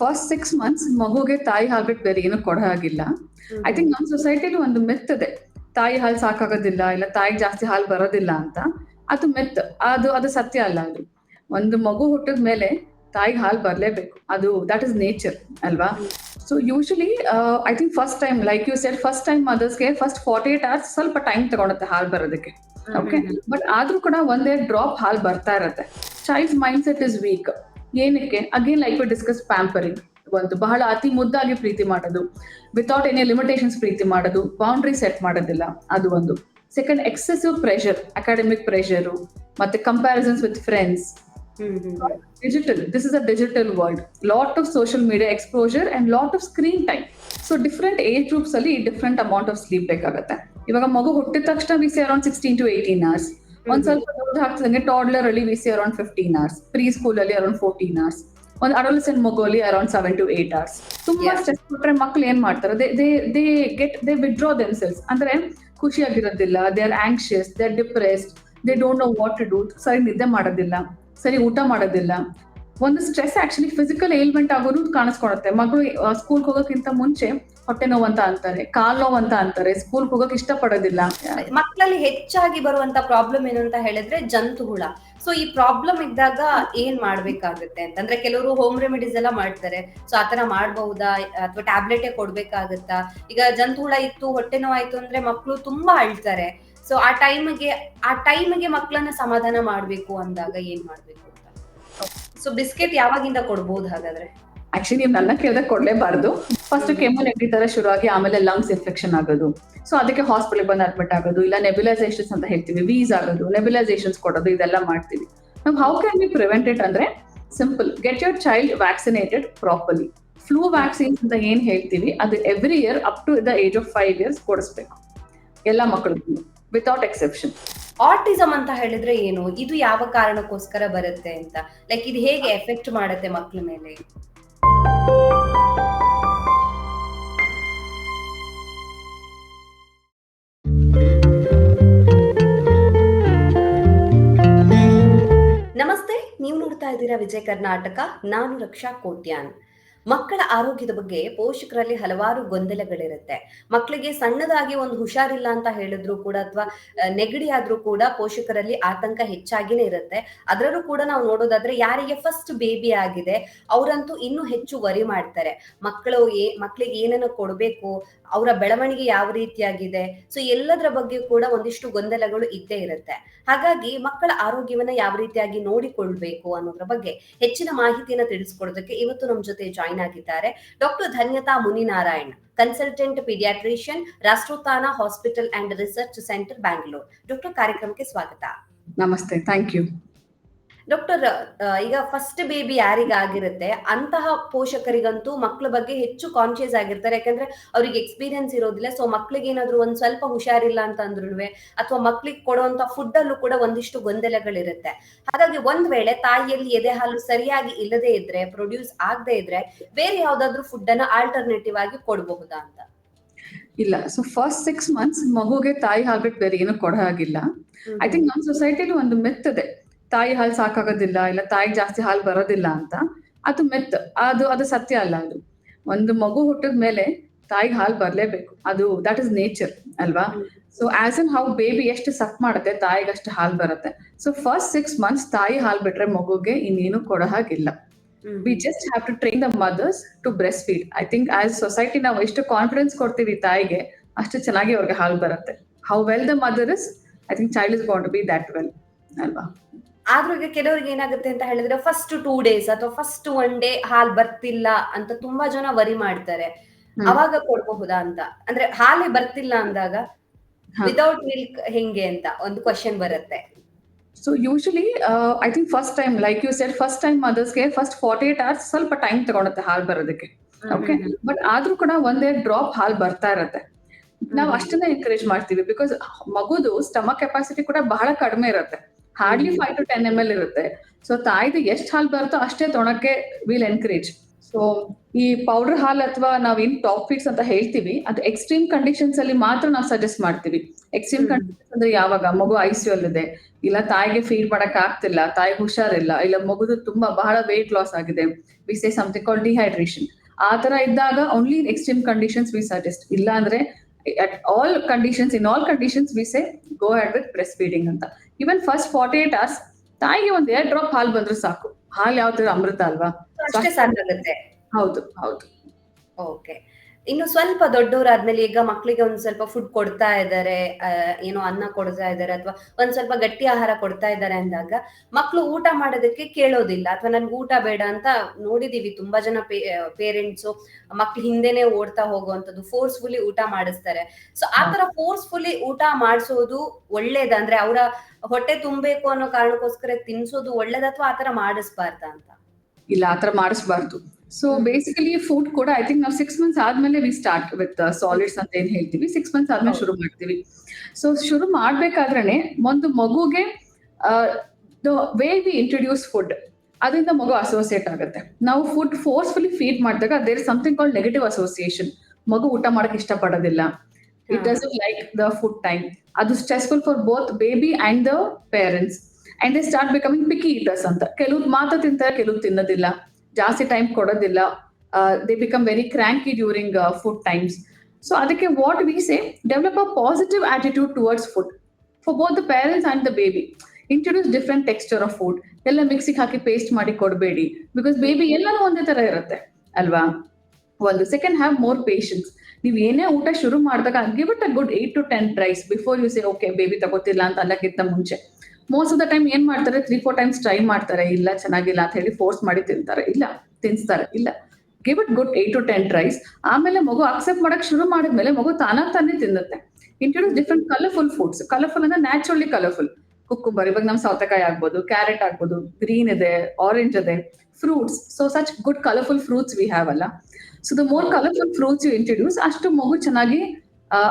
First 6 months ಮಗುಗೆ ತಾಯಿ ಹಾಲು ಬಿಟ್ಟು ಬೇರೆ ಏನು ಕೊಡೋ ಹಾಗಿಲ್ಲ. ಐ ಥಿಂಕ್ ನಮ್ಮ ಸೊಸೈಟಿಲಿ ಒಂದು ಮಿತ್ ಇದೆ. ತಾಯಿ ಹಾಲು ಸಾಕಾಗೋದಿಲ್ಲ, ಇಲ್ಲ ತಾಯಿಗೆ ಜಾಸ್ತಿ ಹಾಲು ಬರೋದಿಲ್ಲ ಅಂತ. ಅದು ಮಿತ್. ಅದು ಸತ್ಯ ಅಲ್ಲ ಅದು. ಒಂದು ಮಗು ಹುಟ್ಟಿದ ಮೇಲೆ ತಾಯಿಗೆ ಹಾಲು ಬರಲೇಬೇಕು. ಅದು ದಟ್ ಇಸ್ ನೇಚರ್ ಅಲ್ವಾ? So usually I think first time like you said first time ಮದರ್ಸ್ಗೆ ಫಸ್ಟ್ 48 hours ಸ್ವಲ್ಪ ಟೈಮ್ ತಗೊಳುತ್ತೆ ಹಾಲು ಬರೋದಕ್ಕೆ. ಓಕೆ, ಬಟ್ ಆದ್ರೂ ಕೂಡ ಒಂದೇ ಡ್ರಾಪ್ ಹಾಲು ಬರ್ತಾ ಇರತ್ತೆ. Child mind set is weak. ಏನಕ್ಕೆ? Again like we discuss pampering. ಒಂದು ಬಹಳ ಅತಿ ಮುದ್ದಾಗಿ ಪ್ರೀತಿ ಮಾಡೋದು, ವಿತೌಟ್ ಎನಿ ಲಿಮಿಟೇಷನ್ಸ್ ಪ್ರೀತಿ ಮಾಡೋದು, ಬೌಂಡ್ರಿ ಸೆಟ್ ಮಾಡೋದಿಲ್ಲ, ಅದು ಒಂದು. Second, excessive pressure, academic pressure, ಮತ್ತೆ comparisons with friends. Digital, this is a digital world. Lot of social media exposure and lot of screen time. So different age groups ಅಲ್ಲಿ different amount of sleep ಬೇಕಾಗತ್ತೆ. ಇವಾಗ ಮಗು ಹುಟ್ಟಿದ ತಕ್ಷಣ we say around 16 to 18 hours. ಒಂದ್ ಸ್ವಲ್ಪ ದೊಡ್ಡ ಆಗ್ತದಂಗೆ ಟಾಡ್ಲರ್ ಅಲ್ಲಿ we say around 15 hours. Preschool ಅಲ್ಲಿ around 14 hours. ಒಂದು ಅಡೋಲೆಸೆಂಟ್ ಮಗು ಅಲ್ಲಿ ಅರೌಂಡ್ 7 to 8 hours. ತುಂಬಾ ಸ್ಟ್ರೆಸ್ ಕೊಟ್ರೆ ಮಕ್ಳು ಏನ್ ಮಾಡ್ತಾರೆ? They withdraw themselves. ಅಂದ್ರೆ ಖುಷಿಯಾಗಿರೋದಿಲ್ಲ, they are anxious, they are depressed, they don't know what to do. ಸರಿ ನಿದ್ದೆ ಮಾಡೋದಿಲ್ಲ, ಸರಿ ಊಟ ಮಾಡೋದಿಲ್ಲ. ಒಂದು ಸ್ಟ್ರೆಸ್ ಆಕ್ಚುಲಿ ಫಿಸಿಕಲ್ ಏಲ್ಮೆಂಟ್ ಆಗೋದು ಕಾಣಿಸ್ಕೊಳುತ್ತೆ. ಮಗಳು ಸ್ಕೂಲ್ಗೆ ಹೋಗೋಕ್ಕಿಂತ ಮುಂಚೆ ಹೊಟ್ಟೆ ನೋವು ಅಂತ ಅಂತಾರೆ, ಕಾಲ್ ನೋವು ಅಂತ ಅಂತಾರೆ, ಸ್ಕೂಲ್ಗೆ ಹೋಗಕ್ ಇಷ್ಟ ಪಡೋದಿಲ್ಲ. ಮಕ್ಕಳಲ್ಲಿ ಹೆಚ್ಚಾಗಿ ಬರುವಂತ ಪ್ರಾಬ್ಲಮ್ ಏನು ಅಂತ ಹೇಳಿದ್ರೆ ಜಂತು ಹುಳ. ಸೊ ಈ ಪ್ರಾಬ್ಲಮ್ ಇದ್ದಾಗ ಏನ್ ಮಾಡ್ಬೇಕಾಗುತ್ತೆ ಅಂತಂದ್ರೆ, ಕೆಲವರು ಹೋಮ್ ರೆಮಿಡೀಸ್ ಎಲ್ಲ ಮಾಡ್ತಾರೆ. ಸೊ ಆತರ ಮಾಡಬಹುದಾ ಅಥವಾ ಟ್ಯಾಬ್ಲೆಟ್ ಕೊಡ್ಬೇಕಾಗತ್ತಾ? ಈಗ ಜಂತು ಹುಳ ಇತ್ತು, ಹೊಟ್ಟೆ ನೋವಾಯ್ತು ಅಂದ್ರೆ ಮಕ್ಕಳು ತುಂಬಾ ಅಳ್ತಾರೆ. ಸೊ ಆ ಟೈಮ್ಗೆ ಮಕ್ಕಳನ್ನ ಸಮಾಧಾನ ಮಾಡ್ಬೇಕು ಅಂದಾಗ ಏನ್ ಮಾಡ್ಬೇಕು ಅಂತ. ಸೊ ಬಿಸ್ಕೆಟ್ ಯಾವಾಗಿಂದ ಕೊಡ್ಬೋದು ಹಾಗಾದ್ರೆ? ಆಕ್ಚುಲಿ ನೀವು ನನ್ನ ಕೇಳಿದಾಗ ಕೊಡ್ಲೇಬಾರ್ದು. ಫಸ್ಟ್ ಕೆಮ್ಮು ನೆಗಡಿ ತರ ಶುರುವಾಗಿ ಆಮೇಲೆ ಲಂಗ್ಸ್ ಇನ್ಫೆಕ್ಷನ್ ಆಗೋದು. ಸೊ ಅದಕ್ಕೆ ಹಾಸ್ಪಿಟಲ್ ಬಂದು ಅಡ್ಮಿಟ್ ಆಗೋದು, ಇಲ್ಲ ನೆಬ್ಯುಲೈಸೇಷನ್ಸ್ ಅಂತ ಹೇಳ್ತೀವಿ, ವೀಸ್ ಆಗೋದು, ನೆಬ್ಯುಲೈಸೇಷನ್ಸ್ ಕೊಡೋದು, ಇದೆಲ್ಲ ಮಾಡ್ತೀವಿ ನಾವು. How can we prevent it ಅಂದ್ರೆ simple, get your child vaccinated properly. Flu vaccines ಅಂತ ಏನ್ ಹೇಳ್ತೀವಿ ಅದು every year up to the age of 5 years ಕೊಡಿಸ್ಬೇಕು ಎಲ್ಲ ಮಕ್ಕಳಿಗೂ, ವಿತೌಟ್ ಎಕ್ಸೆಪ್ಷನ್. ಆಟಿಸಮ್ ಅಂತ ಹೇಳಿದ್ರೆ ಏನು? ಇದು ಯಾವ ಕಾರಣಕ್ಕೋಸ್ಕರ ಬರುತ್ತೆ ಅಂತ, ಲೈಕ್ ಇದು ಹೇಗೆ ಎಫೆಕ್ಟ್ ಮಾಡುತ್ತೆ ಮಕ್ಕಳ ಮೇಲೆ? ನಮಸ್ತೆ, ನೀವು ನೋಡ್ತಾ ಇದ್ದೀರಾ ವಿಜಯ ಕರ್ನಾಟಕ. ನಾನು ರಕ್ಷಾ ಕೋಟ್ಯಾನ್. ಮಕ್ಕಳ ಆರೋಗ್ಯದ ಬಗ್ಗೆ ಪೋಷಕರಲ್ಲಿ ಹಲವಾರು ಗೊಂದಲಗಳಿರುತ್ತೆ. ಮಕ್ಕಳಿಗೆ ಸಣ್ಣದಾಗಿ ಒಂದು ಹುಷಾರಿಲ್ಲ ಅಂತ ಹೇಳಿದ್ರು ಕೂಡ, ಅಥವಾ ನೆಗಡಿ ಆದ್ರೂ ಕೂಡ ಪೋಷಕರಲ್ಲಿ ಆತಂಕ ಹೆಚ್ಚಾಗಿನೇ ಇರುತ್ತೆ. ಅದರಲ್ಲೂ ಕೂಡ ನಾವು ನೋಡೋದಾದ್ರೆ ಯಾರಿಗೆ ಫಸ್ಟ್ ಬೇಬಿ ಆಗಿದೆ ಅವರಂತೂ ಇನ್ನೂ ಹೆಚ್ಚು ವರಿ ಮಾಡ್ತಾರೆ. ಮಕ್ಕಳಿಗೆ ಏನನ್ನ ಕೊಡ್ಬೇಕು, ಅವರ ಬೆಳವಣಿಗೆ ಯಾವ ರೀತಿಯಾಗಿದೆ, ಸೊ ಎಲ್ಲದರ ಬಗ್ಗೆ ಕೂಡ ಒಂದಿಷ್ಟು ಗೊಂದಲಗಳು ಇದ್ದೇ ಇರುತ್ತೆ. ಹಾಗಾಗಿ ಮಕ್ಕಳ ಆರೋಗ್ಯವನ್ನ ಯಾವ ರೀತಿಯಾಗಿ ನೋಡಿಕೊಳ್ಬೇಕು ಅನ್ನೋದ್ರ ಬಗ್ಗೆ ಹೆಚ್ಚಿನ ಮಾಹಿತಿಯನ್ನ ತಿಳಿಸ್ಕೊಡೋದಕ್ಕೆ ಇವತ್ತು ನಮ್ಮ ಜೊತೆ ಜಾಯಿನ್ ಆಗಿದ್ದಾರೆ doctor Dhanyata Muninarayan, consultant paediatrician, Rashtrotthana hospital and research centre, Bangalore. Doctor, ಕಾರ್ಯಕ್ರಮಕ್ಕೆ ಸ್ವಾಗತ. ನಮಸ್ತೆ, ಥ್ಯಾಂಕ್ ಯು. ಡಾಕ್ಟರ್, ಈಗ ಫಸ್ಟ್ ಬೇಬಿ ಯಾರಿಗಾಗಿರುತ್ತೆ ಅಂತಹ ಪೋಷಕರಿಗಂತೂ ಮಕ್ಕಳ ಬಗ್ಗೆ ಹೆಚ್ಚು ಕಾನ್ಶಿಯಸ್ ಆಗಿರ್ತಾರೆ. ಯಾಕಂದ್ರೆ ಅವ್ರಿಗೆ ಎಕ್ಸ್ಪೀರಿಯನ್ಸ್ ಇರೋದಿಲ್ಲ. ಸೊ ಮಕ್ಳಿಗೆ ಏನಾದ್ರು ಒಂದ್ ಸ್ವಲ್ಪ ಹುಷಾರಿಲ್ಲ ಅಂತ ಅಂದ್ರುವೆ, ಅಥವಾ ಮಕ್ಳಿಗೆ ಕೊಡುವಂತ ಫುಡ್ ಅಲ್ಲೂ ಕೂಡ ಒಂದಿಷ್ಟು ಗೊಂದಲಗಳಿರುತ್ತೆ. ಹಾಗಾಗಿ ಒಂದ್ ವೇಳೆ ತಾಯಿಯಲ್ಲಿ ಎದೆ ಹಾಲು ಸರಿಯಾಗಿ ಇಲ್ಲದೆ ಇದ್ರೆ, ಪ್ರೊಡ್ಯೂಸ್ ಆಗದೆ ಇದ್ರೆ, ಬೇರೆ ಯಾವ್ದಾದ್ರು ಫುಡ್ ಅನ್ನ ಆಲ್ಟರ್ನೇಟಿವ್ ಆಗಿ ಕೊಡಬಹುದಾ ಅಂತ? ಇಲ್ಲ. ಸೊ ಫಸ್ಟ್ 6 months ಮಗುಗೆ ತಾಯಿ ಹಾಲು ಬಿಟ್ಟು ಬೇರೆ ಏನು ಕೊಡೋ ಹಾಗಿಲ್ಲ. ಐ ಥಿಂಕ್ ನಮ್ಮ ಸೊಸೈಟಿಲಿ ಒಂದು ಮಿತ್ ಇದೆ, ತಾಯಿ ಹಾಲು ಸಾಕಾಗೋದಿಲ್ಲ, ಇಲ್ಲ ತಾಯಿಗೆ ಜಾಸ್ತಿ ಹಾಲು ಬರೋದಿಲ್ಲ ಅಂತ. ಅದು ಮಿತ್. ಅದು ಸತ್ಯ ಅಲ್ಲ ಅದು. ಒಂದು ಮಗು ಹುಟ್ಟಿದ ಮೇಲೆ ತಾಯಿಗೆ ಹಾಲು ಬರಲೇಬೇಕು. ಅದು ದಟ್ ಇಸ್ ನೇಚರ್ ಅಲ್ವಾ? So as in how baby ಎಷ್ಟು ಸಕ್ ಮಾಡುತ್ತೆ ತಾಯಿಗೆ ಅಷ್ಟು ಹಾಲು ಬರುತ್ತೆ. ಸೊ ಫಸ್ಟ್ 6 months ತಾಯಿ ಹಾಲು ಬಿಟ್ರೆ ಮಗುಗೆ ಇನ್ನೇನು ಕೊಡೋ ಹಾಗಿಲ್ಲ. We just have to train the mothers to breast feed. I think as society ನಾವು ಎಷ್ಟು ಕಾನ್ಫಿಡೆನ್ಸ್ ಕೊಡ್ತೀವಿ ತಾಯಿಗೆ, ಅಷ್ಟು ಚೆನ್ನಾಗಿ ಅವ್ರಿಗೆ ಹಾಲು ಬರುತ್ತೆ. How well the mother is, I think child is going to be that well ಅಲ್ವಾ? ಆದ್ರೂ ಈಗ ಕೆಲವರಿಗೆ ಏನಾಗುತ್ತೆ ಅಂತ ಹೇಳಿದ್ರೆ, ಫಸ್ಟ್ 2 days ಅಥವಾ ಫಸ್ಟ್ 1 day ಹಾಲ್ ಬರ್ತಿಲ್ಲ ಅಂತ ತುಂಬಾ ಜನ ವರಿ ಮಾಡ್ತಾರೆ. ಅವಾಗ ಕೊಡಬಹುದಾ ಅಂತ? ಅಂದ್ರೆ ಹಾಲೇ ಬರ್ತಿಲ್ಲ ಅಂದಾಗ ವಿದೌಟ್ ಮಿಲ್ಕ್ ಹೆಂಗೆ ಅಂತ ಒಂದು ಕ್ವಶನ್ ಬರುತ್ತೆ. So usually I think first time like you said first time ಮದರ್ಸ್ಗೆ ಫಸ್ಟ್ 48 hours ಸ್ವಲ್ಪ ಟೈಮ್ ತಗೊಳುತ್ತೆ ಹಾಲು ಬರೋದಕ್ಕೆ. ಓಕೆ, ಬಟ್ ಆದ್ರೂ ಕೂಡ ಒಂದೇ ಡ್ರಾಪ್ ಹಾಲು ಬರ್ತಾ ಇರತ್ತೆ. ನಾವು ಅಷ್ಟನ್ನ ಎನ್ಕರೇಜ್ ಮಾಡ್ತೀವಿ, ಬಿಕಾಸ್ ಮಗುದು ಸ್ಟಮಕ್ ಕೆಪಾಸಿಟಿ ಕೂಡ ಬಹಳ ಕಡಿಮೆ ಇರುತ್ತೆ. ಹಾರ್ಡ್ಲಿ 5 to 10 ml ಇರುತ್ತೆ. ಸೊ ತಾಯಿದು ಎಷ್ಟು ಹಾಲು ಬರುತ್ತೋ ಅಷ್ಟೇ ತೊಗೊಳಕ್ಕೆ ವಿಲ್ ಎನ್ಕರೇಜ್. ಸೊ ಈ ಪೌಡರ್ ಹಾಲ್ ಅಥವಾ ನಾವೇನ್ ಟಾಪ್ ಫೀಡ್ಸ್ ಅಂತ ಹೇಳ್ತೀವಿ, ಅದು ಎಕ್ಸ್ಟ್ರೀಮ್ ಕಂಡೀಷನ್ಸ್ ಅಲ್ಲಿ ಮಾತ್ರ ನಾವು ಸಜೆಸ್ಟ್ ಮಾಡ್ತೀವಿ. ಎಕ್ಸ್ಟ್ರೀಮ್ ಹ್ಮ್. ಕಂಡೀಷನ್ಸ್ ಅಂದ್ರೆ ಯಾವಾಗ ಮಗು ಐಸಿಯು ಅಲ್ಲಿದೆ, ಇಲ್ಲ ತಾಯಿಗೆ ಫೀಡ್ ಮಾಡಕ್ ಆಗ್ತಿಲ್ಲ, ತಾಯಿಗೆ ಹುಷಾರಿಲ್ಲ, ಇಲ್ಲ ಮಗುದು ತುಂಬಾ ಬಹಳ ವೇಟ್ ಲಾಸ್ ಆಗಿದೆ, we say something call dehydration. ಆ ತರ ಇದ್ದಾಗ only in extreme conditions we suggest. ಇಲ್ಲ ಅಂದ್ರೆ at all conditions, in all conditions we say go ahead with breast feeding ಅಂತ. ಈವನ್ ಫಸ್ಟ್ 48 hours ತಾಯಿಗೆ ಒಂದ್ 2 ಡ್ರಾಪ್ ಹಾಲು ಬಂದ್ರೆ ಸಾಕು. ಹಾಲು ಯಾವ ತರ ಅಮೃತ ಅಲ್ವಾ? So ಸೊ ಅಷ್ಟೇ ಸಾಕಾಗುತ್ತೆ. ಹೌದು ಹೌದು. ಓಕೆ. ಇನ್ನು ಸ್ವಲ್ಪ ದೊಡ್ಡವರಾದ್ಮೇಲೆ ಈಗ ಮಕ್ಳಿಗೆ ಒಂದ್ ಸ್ವಲ್ಪ ಫುಡ್ ಕೊಡ್ತಾ ಇದ್ದಾರೆ, ಏನೋ ಅನ್ನ ಕೊಡ್ತಾ ಇದ್ದಾರೆ ಅಥವಾ ಒಂದ್ ಸ್ವಲ್ಪ ಗಟ್ಟಿ ಆಹಾರ ಕೊಡ್ತಾ ಇದ್ದಾರೆ ಅಂದಾಗ ಮಕ್ಳು ಊಟ ಮಾಡೋದಕ್ಕೆ ಕೇಳೋದಿಲ್ಲ, ಅಥವಾ ನನ್ಗೆ ಊಟ ಬೇಡ ಅಂತ ನೋಡಿದೀವಿ. ತುಂಬಾ ಜನ ಪೇರೆಂಟ್ಸು ಮಕ್ಳು ಹಿಂದೆನೆ ಓಡ್ತಾ ಹೋಗುವಂಥದ್ದು, ಫೋರ್ಸ್ಫುಲಿ ಊಟ ಮಾಡಿಸ್ತಾರೆ. ಸೊ ಆ ತರ ಫೋರ್ಸ್ಫುಲಿ ಊಟ ಮಾಡಿಸೋದು ಒಳ್ಳೇದ? ಅಂದ್ರೆ ಅವರ ಹೊಟ್ಟೆ ತುಂಬಬೇಕು ಅನ್ನೋ ಕಾರಣಕ್ಕೋಸ್ಕರ ತಿನ್ಸೋದು ಒಳ್ಳೇದ, ಅಥವಾ ಆತರ ಮಾಡಿಸ್ಬಾರ್ದ ಅಂತ? ಇಲ್ಲ, ಆತರ ಮಾಡಿಸ್ಬಾರ್ದು. ಸೊ ಬೇಸಿಕಲಿ ಫುಡ್ ಕೂಡ ಐ ಥಿಂಕ್ ನಾವು 6 months ಆದ್ಮೇಲೆ ವಿ ಸ್ಟಾರ್ಟ್ ವಿತ್ ಸಾಲಿಡ್ಸ್ ಅಂತ ಏನ್ ಹೇಳ್ತೀವಿ, 6 months ಆದ್ಮೇಲೆ ಶುರು ಮಾಡ್ತೀವಿ. ಸೊ ಶುರು ಮಾಡ್ಬೇಕಾದ್ರೇನೆ ಒಂದು ಮಗುಗೆ the way we introduce food, ಅದರಿಂದ ಮಗು ಅಸೋಸಿಯೇಟ್ ಆಗುತ್ತೆ. ನಾವು ಫುಡ್ ಫೋರ್ಸ್ಫುಲಿ ಫೀಡ್ ಮಾಡಿದಾಗ there is something called negative association. ಮಗು ಊಟ ಮಾಡಕ್ ಇಷ್ಟಪಡೋದಿಲ್ಲ, it doesn't like the food time. ಅದು stressful for both baby and the parents. And they start becoming picky eaters ಅಂತ. ಕೆಲವು ಮಾತ್ರ ತಿಂತಾರೆ, ಕೆಲವು ತಿನ್ನೋದಿಲ್ಲ, ಜಾಸ್ತಿ ಟೈಮ್ ಕೊಡೋದಿಲ್ಲ. They become very cranky during food times. So ಅದಕ್ಕೆ what we say, develop a positive attitude towards food for both the parents and the baby. Introduce different texture of food. ಎಲ್ಲ ಮಿಕ್ಸಿಗೆ ಹಾಕಿ ಪೇಸ್ಟ್ ಮಾಡಿ ಕೊಡಬೇಡಿ, because baby ಎಲ್ಲನೂ ಒಂದೇ ತರ ಇರುತ್ತೆ ಅಲ್ವಾ. ಒಂದು ಸೆಕೆಂಡ್, ಹ್ಯಾವ್ ಮೋರ್ ಪೇಷನ್ಸ್. ನೀವ್ ಏನೇ ಊಟ ಶುರು ಮಾಡಿದಾಗ give it a good 8 to 10 tries before you say okay baby ತಗೋತಿಲ್ಲ ಅಂತ ಅನ್ನಕ್ಕಿಂತ ಮುಂಚೆ. ಮೋಸ್ಟ್ ಆಫ್ ದ ಟೈಮ್ ಏನ್ ಮಾಡ್ತಾರೆ, 3-4 times ಟ್ರೈ ಮಾಡ್ತಾರೆ, ಇಲ್ಲ ಚೆನ್ನಾಗಿಲ್ಲ ಅಂತ ಹೇಳಿ ಫೋರ್ಸ್ ಮಾಡಿ ತಿಂತಾರೆ, ಇಲ್ಲ ತಿನ್ಸ್ತಾರೆ. ಇಲ್ಲ, give it good 8 to 10 tries. ಆಮೇಲೆ ಮಗು ಅಕ್ಸೆಪ್ಟ್ ಮಾಡಕ್ ಶುರು ಮಾಡಿದ್ಮೇಲೆ ಮಗು ತಾನೇ ತಿನ್ನುತ್ತೆ. Introduce different colourful foods. Colourful ಅಂದ್ರೆ ನ್ಯಾಚುರಲಿ ಕಲರ್ಫುಲ್. ಕುಕ್ಕುಂಬರ್, ಇವಾಗ ನಮ್ ಸೌತೆಕಾಯಿ ಆಗ್ಬೋದು, ಕ್ಯಾರೆಟ್ ಆಗ್ಬೋದು, ಗ್ರೀನ್ ಇದೆ, ಆರೆಂಜ್ ಇದೆ, fruits. So such good colourful fruits we have ಅಲ್ಲ. So the more colourful fruits you introduce, ಅಷ್ಟು ಮಗು ಚೆನ್ನಾಗಿ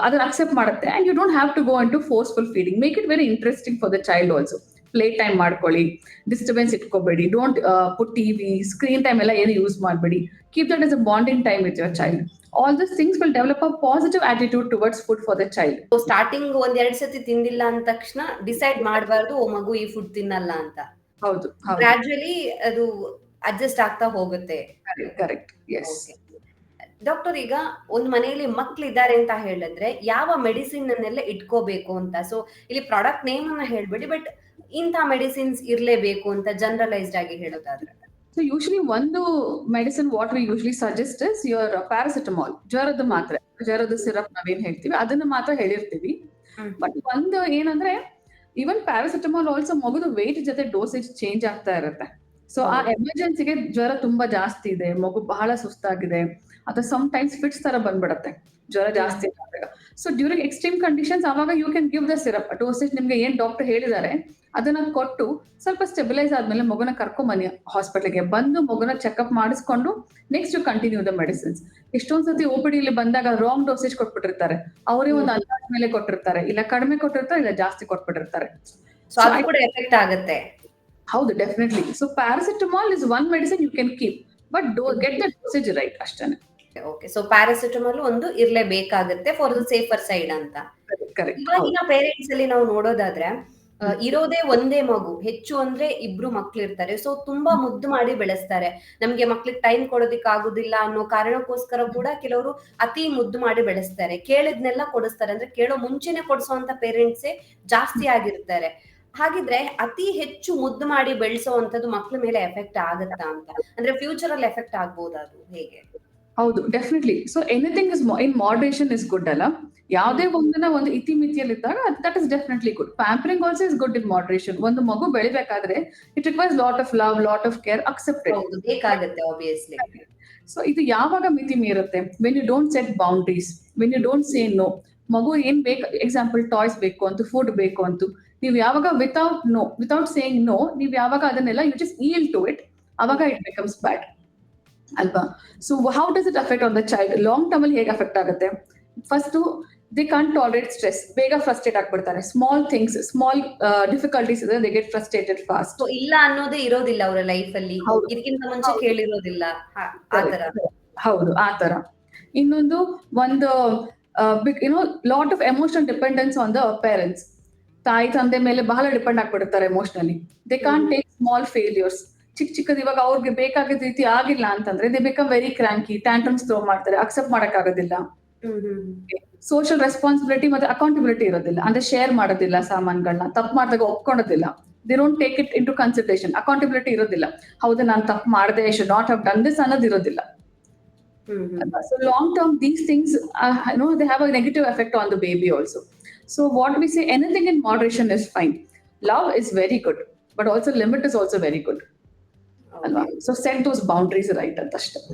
ಅದನ್ನ ಅಕ್ಸೆಪ್ಟ್ ಮಾಡುತ್ತೆ. And you don't have to go in to forceful feeding. Make it very interesting for the child also. Play time ಮಾಡ್ಕೊಳ್ಳಿ, disturbance ಇಟ್ಕೋಬೇಡಿ, don't put TV, screen time ಎಲ್ಲ ಏನು use ಮಾಡಬೇಡಿ. Keep that as a bonding time with your child. All these things will develop a positive attitude towards food for the child. Starting ಒಂದ್ 2 ಸತಿ ತಿಂದಿಲ್ಲ ಅಂದ ತಕ್ಷಣ ಡಿಸೈಡ್ ಮಾಡಬಾರ್ದು ಓ ಮಗು ಈ ಫುಡ್ ತಿನ್ನಲ್ಲ ಅಂತ. ಹೌದು ಹೌದು, ಗ್ರಾಜುಯಲಿ ಅದು ಅಡ್ಜಸ್ಟ್ ಆಗ್ತಾ ಹೋಗುತ್ತೆ. Correct, S. ಡಾಕ್ಟರ್, ಈಗ ಒಂದ್ ಮನೆಯಲ್ಲಿ ಮಕ್ಳಿದ್ದಾರೆ ಅಂತ ಹೇಳಿದ್ರೆ ಯಾವ ಮೆಡಿಸಿನ್ ಅನ್ನೆಲ್ಲ ಇಟ್ಕೋಬೇಕು ಅಂತ? ಸೊ ಇಲ್ಲಿ ಪ್ರಾಡಕ್ಟ್ ನೇಮ್ ಅನ್ನ ಹೇಳ್ಬೇಡಿ, ಬಟ್ ಇಂಥ ಮೆಡಿಸಿನ್ಸ್ ಇರ್ಲೇಬೇಕು ಅಂತ ಜನರಲೈಸ್ಡ್ ಆಗಿ ಹೇಳೋದಾದ್ರೆ. ಸೊ ಯೂಶಲಿ ಒಂದು medicine what we usually suggest is your paracetamol. ಜ್ವರದ ಮಾತ್ರೆ, ಜ್ವರದ ಸಿರಪ್ ನಾವೇನ್ ಹೇಳ್ತೀವಿ ಅದನ್ನ ಮಾತ್ರ ಹೇಳಿರ್ತೀವಿ. ಬಟ್ ಒಂದು ಏನಂದ್ರೆ, ಈವನ್ ಪ್ಯಾರಾಸಿಟಮಾಲ್ ಆಲ್ಸೋ ಮಗುದು ವೇಟ್ ಜೊತೆ ಡೋಸೇಜ್ ಚೇಂಜ್ ಆಗ್ತಾ ಇರುತ್ತೆ. ಸೊ ಆ ಎಮರ್ಜೆನ್ಸಿಗೆ ಜ್ವರ ತುಂಬಾ ಜಾಸ್ತಿ ಇದೆ, ಮಗು ಬಹಳ ಸುಸ್ತಾಗಿದೆ, ಅಥವಾ ಸಮ್ ಟೈಮ್ಸ್ ಫಿಟ್ಸ್ ತರ ಬಂದ್ಬಿಡತ್ತೆ ಜ್ವರ ಜಾಸ್ತಿ ಆದಾಗ. ಸೊ ಡ್ಯೂರಿಂಗ್ ಎಕ್ಸ್ಟ್ರೀಮ್ ಕಂಡೀಷನ್ಸ್ ಅವಾಗ you can give the syrup. Dosage ನಿಮ್ಗೆ ಏನ್ ಡಾಕ್ಟರ್ ಹೇಳಿದ್ದಾರೆ ಅದನ್ನ ಕೊಟ್ಟು ಸ್ವಲ್ಪ ಸ್ಟೆಬಿಲೈಸ್ ಆದ್ಮೇಲೆ ಮಗುನ ಕರ್ಕೊಂಬನ್ನಿ ಹಾಸ್ಪಿಟಲ್ಗೆ. ಬಂದು ಮಗುನ ಚೆಕ್ಅಪ್ ಮಾಡಿಸ್ಕೊಂಡು next you continue the medicines. ಎಷ್ಟೊಂದ್ ಸತಿ OPD ಇಲ್ಲಿ ಬಂದಾಗ ರಾಂಗ್ ಡೋಸೇಜ್ ಕೊಟ್ಬಿಟ್ಟಿರ್ತಾರೆ, ಅವರೇ ಒಂದು ಅಂದಾಜ್ ಮೇಲೆ ಕೊಟ್ಟಿರ್ತಾರೆ, ಇಲ್ಲ ಕಡಿಮೆ ಕೊಟ್ಟಿರ್ತಾರೆ, ಇಲ್ಲ ಜಾಸ್ತಿ ಕೊಟ್ಬಿಟ್ಟಿರ್ತಾರೆ. ಸೊ ಅದು ಕೂಡ ಎಫೆಕ್ಟ್ ಆಗುತ್ತೆ. ಹೌದು, definitely. So paracetamol is one medicine you can keep, but get the dosage right ಅಷ್ಟೇನೆ. ಓಕೆ, ಸೊ ಪ್ಯಾರಾಸಿಟಮಾಲ್ ಒಂದು ಇರ್ಲೇಬೇಕಾಗುತ್ತೆ ಫಾರ್ ದ ಸೇಫರ್ ಸೈಡ್ ಅಂತ. ಕರೆಕ್ಟ್. ಇವಾಗಿನ ಪೇರೆಂಟ್ಸ್ ಅಲ್ಲಿ ನಾವು ನೋಡೋದಾದ್ರೆ ಇರೋದೇ ಒಂದೇ ಮಗು, ಹೆಚ್ಚು ಅಂದ್ರೆ 2 ಮಕ್ಳು ಇರ್ತಾರೆ. ಸೊ ತುಂಬಾ ಮುದ್ದು ಮಾಡಿ ಬೆಳೆಸ್ತಾರೆ. ನಮ್ಗೆ ಮಕ್ಳಿಗೆ ಟೈಮ್ ಕೊಡೋದಿಕ್ ಆಗುದಿಲ್ಲ ಅನ್ನೋ ಕಾರಣಕ್ಕೋಸ್ಕರ ಕೂಡ ಕೆಲವರು ಅತಿ ಮುದ್ದು ಮಾಡಿ ಬೆಳೆಸ್ತಾರೆ. ಕೇಳಿದ್ನೆಲ್ಲ ಕೊಡಿಸ್ತಾರೆ, ಅಂದ್ರೆ ಕೇಳೋ ಮುಂಚೆನೆ ಕೊಡಿಸುವಂತ ಪೇರೆಂಟ್ಸೇ ಜಾಸ್ತಿ ಆಗಿರ್ತಾರೆ. ಹಾಗಿದ್ರೆ ಅತಿ ಹೆಚ್ಚು ಮುದ್ದು ಮಾಡಿ ಬೆಳೆಸುವಂತದ್ದು ಮಕ್ಳ ಮೇಲೆ ಎಫೆಕ್ಟ್ ಆಗತ್ತಾ ಅಂತ? ಅಂದ್ರೆ ಫ್ಯೂಚರ್ ಅಲ್ಲಿ ಎಫೆಕ್ಟ್ ಆಗ್ಬೋದಾ, ಅದು ಹೇಗೆ? ಹೌದು, definitely. So anything is in moderation is good ಅಲ್ಲ. ಯಾವುದೇ ಒಂದನ್ನ ಒಂದು ಇತಿಮಿತಿಯಲ್ಲಿ ಇದ್ದಾಗ that is definitely good. Pampering also is good in moderation. ಒಂದು ಮಗು ಬೆಳಿಬೇಕಾದ್ರೆ it requires lot of love, lot of care, accepted. ಬೇಕಾಗುತ್ತೆ ಆಬ್ವಿಯಸ್ಲಿ. ಸೊ ಇದು ಯಾವಾಗ ಮಿತಿ ಮೀರುತ್ತೆ? When you don't set boundaries, when you don't say no. ಮಗು ಏನ್ ಬೇಕು, ಎಕ್ಸಾಂಪಲ್ ಟಾಯ್ಸ್ ಬೇಕು ಅಂತ, ಫುಡ್ ಬೇಕು ಅಂತ, ನೀವು ಯಾವಾಗ ವಿತೌಟ್ ಸೇಯಿಂಗ್ ನೋ, ನೀವು ಯಾವಾಗ ಅದನ್ನೆಲ್ಲ you just yield to it, ಅವಾಗ ಇಟ್ ಬಿಕಮ್ಸ್ ಬ್ಯಾಡ್ ಅಲ್ವಾ. So how does it affect on the child? Long term ಅಲ್ಲಿ ಹೇಗೆ ಅಫೆಕ್ಟ್ ಆಗುತ್ತೆ? First they can't tolerate stress, ಬೇಗ ಫ್ರಸ್ಟ್ರೇಟ್ ಆಗ್ಬಿಡ್ತಾರೆ. ಸ್ಮಾಲ್ ಥಿಂಗ್ಸ್, ಸ್ಮಾಲ್ ಡಿಫಿಕಲ್ಟೀಸ್ ಇದ್ರೆ they get frustrated fast. So ಇಲ್ಲ ಅನ್ನೋದೇ ಇರೋದಿಲ್ಲ ಅವರ ಲೈಫ್ ಅಲ್ಲಿ, ಹೌದು ಇದಕ್ಕಿಂತ ಮುಂಚೆ ಹೌದು ಕೇಳಿರೋದಿಲ್ಲ ಆತರ. ಹೌದು ಆ ತರ. ಇನ್ನೊಂದು ಒಂದು lot of emotional dependence on the parents. ತಾಯಿ ತಂದೆ ಮೇಲೆ ಬಹಳ ಡಿಪೆಂಡ್ ಆಗ್ಬಿಡ್ತಾರೆ emotionally. They can't take small failures. ಚಿಕ್ಕದು ಇವಾಗ ಅವ್ರಿಗೆ ಬೇಕಾಗಿದ್ದ ರೀತಿ ಆಗಿಲ್ಲ ಅಂತಂದ್ರೆ they become very cranky, tantrums throw ಮಾಡ್ತಾರೆ, ಅಕ್ಸೆಪ್ಟ್ ಮಾಡಕ್ ಆಗೋದಿಲ್ಲ. ಸೋಷಿಯಲ್ ರೆಸ್ಪಾನ್ಸಿಬಿಲಿಟಿ ಮತ್ತೆ ಅಕೌಂಟಬಿಲಿಟಿ ಇರೋದಿಲ್ಲ, ಅಂದ್ರೆ ಶೇರ್ ಮಾಡೋದಿಲ್ಲ ಸಾಮಾನ್ಗಳನ್ನ, ತಪ್ಪು ಮಾಡಿದಾಗ ಒಪ್ಕೊಳೋದಿಲ್ಲ. They don't take it in to consideration. Accountability ಇರೋದಿಲ್ಲ, ಹೌದು ನಾನು ತಪ್ಪು ಮಾಡಿದೆ, I should not have done this ಅನ್ನೋದು ಇರೋದಿಲ್ಲ. So long term, these things, they have a negative effect on the baby also. So what we say, anything in moderation is fine. Love is very good, but also limit is also very good. Alva? So set those boundaries right at the step.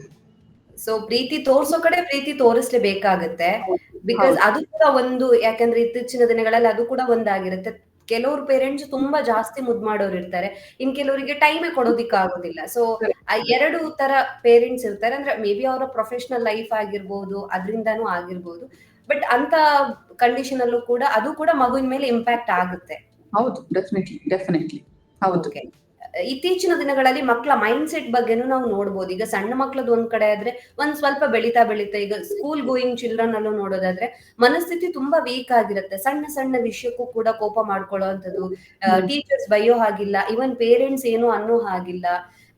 So ಪ್ರೀತಿ ತೋರ್ಸೋ ಕಡೆ ಪ್ರೀತಿ ತೋರಿಸ್ಲೇಬೇಕಾಗತ್ತೆ, because ಅದು ಕೂಡ ಒಂದು, ಯಾಕಂದ್ರೆ ಇತ್ತೀಚಿನ ದಿನಗಳಲ್ಲಿ ಅದು ಕೂಡ ಒಂದಾಗಿರುತ್ತೆ. ಕೆಲವರು ಪೇರೆಂಟ್ಸ್ ತುಂಬಾ ಜಾಸ್ತಿ ಮುದ್ ಮಾಡೋರು ಇರ್ತಾರೆ, ಇನ್ ಕೆಲವರಿಗೆ ಟೈಮೇ ಕೊಡೋದಿಕ್ ಆಗೋದಿಲ್ಲ. ಸೊ ಎರಡು ತರ ಪೇರೆಂಟ್ಸ್ ಇರ್ತಾರೆ, ಅಂದ್ರೆ ಮೇ ಬಿ ಅವರ ಪ್ರೊಫೆಷನಲ್ ಲೈಫ್ ಆಗಿರ್ಬೋದು, ಅದರಿಂದಾನು ಆಗಿರ್ಬೋದು. ಬಟ್ ಅಂತ ಕಂಡೀಷನ್ ಅಲ್ಲೂ ಕೂಡ ಅದು ಕೂಡ ಮಗುವಿನ ಮೇಲೆ ಇಂಪ್ಯಾಕ್ಟ್ ಆಗುತ್ತೆ. ಹೌದು, ಡೆಫಿನೆಟ್ಲಿ ಹೌದು. ಇತ್ತೀಚಿನ ದಿನಗಳಲ್ಲಿ ಮಕ್ಕಳ ಮೈಂಡ್ ಸೆಟ್ ಬಗ್ಗೆನೂ ನಾವು ನೋಡ್ಬೋದು. ಈಗ ಸಣ್ಣ ಮಕ್ಳದ್ದು ಒಂದ್ ಕಡೆ ಆದ್ರೆ ಒಂದ್ ಸ್ವಲ್ಪ ಬೆಳೀತಾ ಈಗ ಸ್ಕೂಲ್ ಗೋಯಿಂಗ್ ಚಿಲ್ಡ್ರನ್ ಅಲ್ಲೂ ನೋಡೋದಾದ್ರೆ ಮನಸ್ಥಿತಿ ತುಂಬಾ ವೀಕ್ ಆಗಿರುತ್ತೆ. ಸಣ್ಣ ಸಣ್ಣ ವಿಷಯಕ್ಕೂ ಕೂಡ ಕೋಪ ಮಾಡ್ಕೊಳ್ಳೋ ಅಂತದ್ದು, ಟೀಚರ್ಸ್ ಬೈಯೋ ಹಾಗಿಲ್ಲ, ಇವನ್ ಪೇರೆಂಟ್ಸ್ ಏನು ಅನ್ನೋ ಹಾಗಿಲ್ಲ.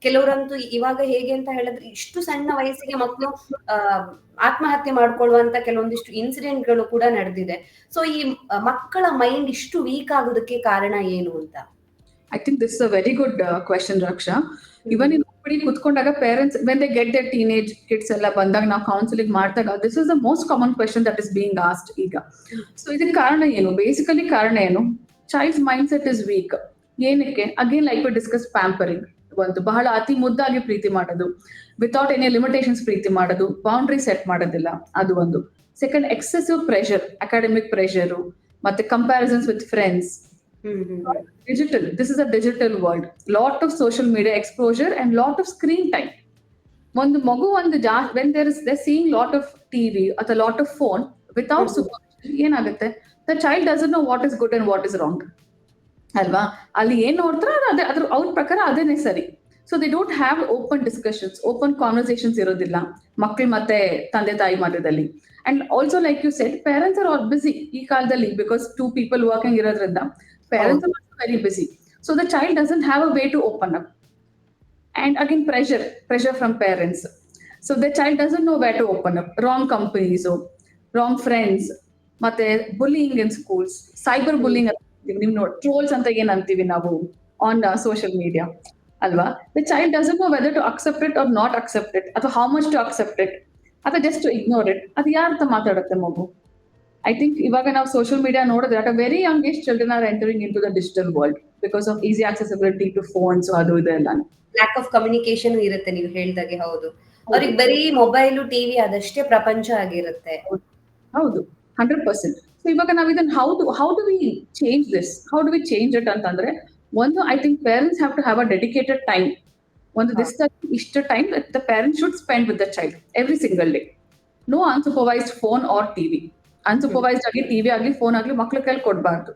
ಕೆಲವರಂತೂ ಇವಾಗ ಹೇಗೆ ಅಂತ ಹೇಳಿದ್ರೆ ಇಷ್ಟು ಸಣ್ಣ ವಯಸ್ಸಿಗೆ ಮಕ್ಕಳು ಆತ್ಮಹತ್ಯೆ ಮಾಡ್ಕೊಳ್ಳುವಂತ ಕೆಲವೊಂದಿಷ್ಟು ಇನ್ಸಿಡೆಂಟ್ ಗಳು ಕೂಡ ನಡೆದಿದೆ. ಸೊ ಈ ಮಕ್ಕಳ ಮೈಂಡ್ ಇಷ್ಟು ವೀಕ್ ಆಗೋದಕ್ಕೆ ಕಾರಣ ಏನು ಅಂತ? I think this is a very good question, Raksha. Even in ಕುತ್ಕೊಂಡಾಗ parents when they get their teenage kids ಎಲ್ಲ ಬಂದಾಗ ನಾವು ಕೌನ್ಸಿಲಿಂಗ್ ಮಾಡಿದಾಗ this is the most common question that is being asked ಈಗ. ಸೊ ಇದಕ್ಕೆ ಕಾರಣ ಏನು? ಬೇಸಿಕಲಿ ಕಾರಣ ಏನು? Child's mind set is weak. ಏನಕ್ಕೆ? Again like we discuss pampering. ಒಂದು ಬಹಳ ಅತಿ ಮುದ್ದಾಗಿ ಪ್ರೀತಿ ಮಾಡೋದು, ವಿತೌಟ್ ಎನಿ ಲಿಮಿಟೇಷನ್ಸ್ ಪ್ರೀತಿ ಮಾಡೋದು, ಬೌಂಡ್ರಿ ಸೆಟ್ ಮಾಡೋದಿಲ್ಲ, ಅದು ಒಂದು. Second, excessive pressure, academic pressure, ಮತ್ತೆ comparisons with friends. Digital, this is a digital world. Lot of social media exposure and lot of screen time. ಒಂದು ಮಗು when they're seeing lot of TV or a lot of phone without supervision, ಏನಾಗುತ್ತೆ? The child doesn't know what is good and what is wrong. ಅಲ್ವಾ? ಅಲ್ಲಿ ಏನ್ ನೋಡ್ತಾರೆ ಅದ್ರ ಅವ್ರ ಪ್ರಕಾರ ಅದೇನೆ ಸರಿ. So they don't have open discussions, open conversations ಇರೋದಿಲ್ಲ ಮಕ್ಕಳು ಮತ್ತೆ ತಂದೆ ತಾಯಿ ಮಧ್ಯದಲ್ಲಿ. And also like you said, parents are all busy ಈ ಕಾಲದಲ್ಲಿ, ಬಿಕಾಸ್ 2 people ವರ್ಕಿಂಗ್ ಇರೋದ್ರಿಂದ parents are also very busy. So the child doesn't have a way to open up. And again, pressure from parents. So the child doesn't know where to open up. Wrong companies, wrong friends, ಮತ್ತೆ bullying in schools, cyber bullying, trolls ಅಂತ ಏನ್ ಅಂತೀವಿ ನಾವು on social media, ಅಲ್ವಾ? The child doesn't know whether to accept it or not accept it, ಅಥವಾ how much to accept it, ಅಥವಾ just to ignore it. ಅದು ಯಾರ ಹತ್ರ ಮಾತಾಡುತ್ತೆ ಮಗು? I think ಇವಾಗ ನಾವು ಸೋಷಿಯಲ್ ಮೀಡಿಯಾ ನೋಡಿದ್ರೆ at a very young age children are entering into the digital world because of easy accessibility to phones, ಅದು ಇದೆಲ್ಲ. ಲ್ಯಾಕ್ ಆಫ್ ಕಮ್ಯುನಿಕೇಶನ್ ಇರುತ್ತೆ ನೀವು ಹೇಳ್ದಾಗೆ. ಹೌದು, ಅವ್ರಿಗೆ ಬರೀ ಮೊಬೈಲು ಟಿವಿ ಅದಷ್ಟೇ ಪ್ರಪಂಚ ಆಗಿರುತ್ತೆ. ಹೌದು, 100%. ಸೊ ಇವಾಗ ನಾವು ಇದನ್ನ how do we change this? How do we change it ಅಂತಂದ್ರೆ, ಒಂದು, I think parents have to have a dedicated time. ಒಂದು ದಿವಸದಲ್ಲಿ ಇಷ್ಟು time the parent should spend with the child every single day. No unsupervised phone or TV. Unsupervised ಆಗಿ TV ಆಗ್ಲಿ phone ಆಗ್ಲಿ ಮಕ್ಳ ಕೈಲಿ ಕೊಡ್ಬಾರ್ದು.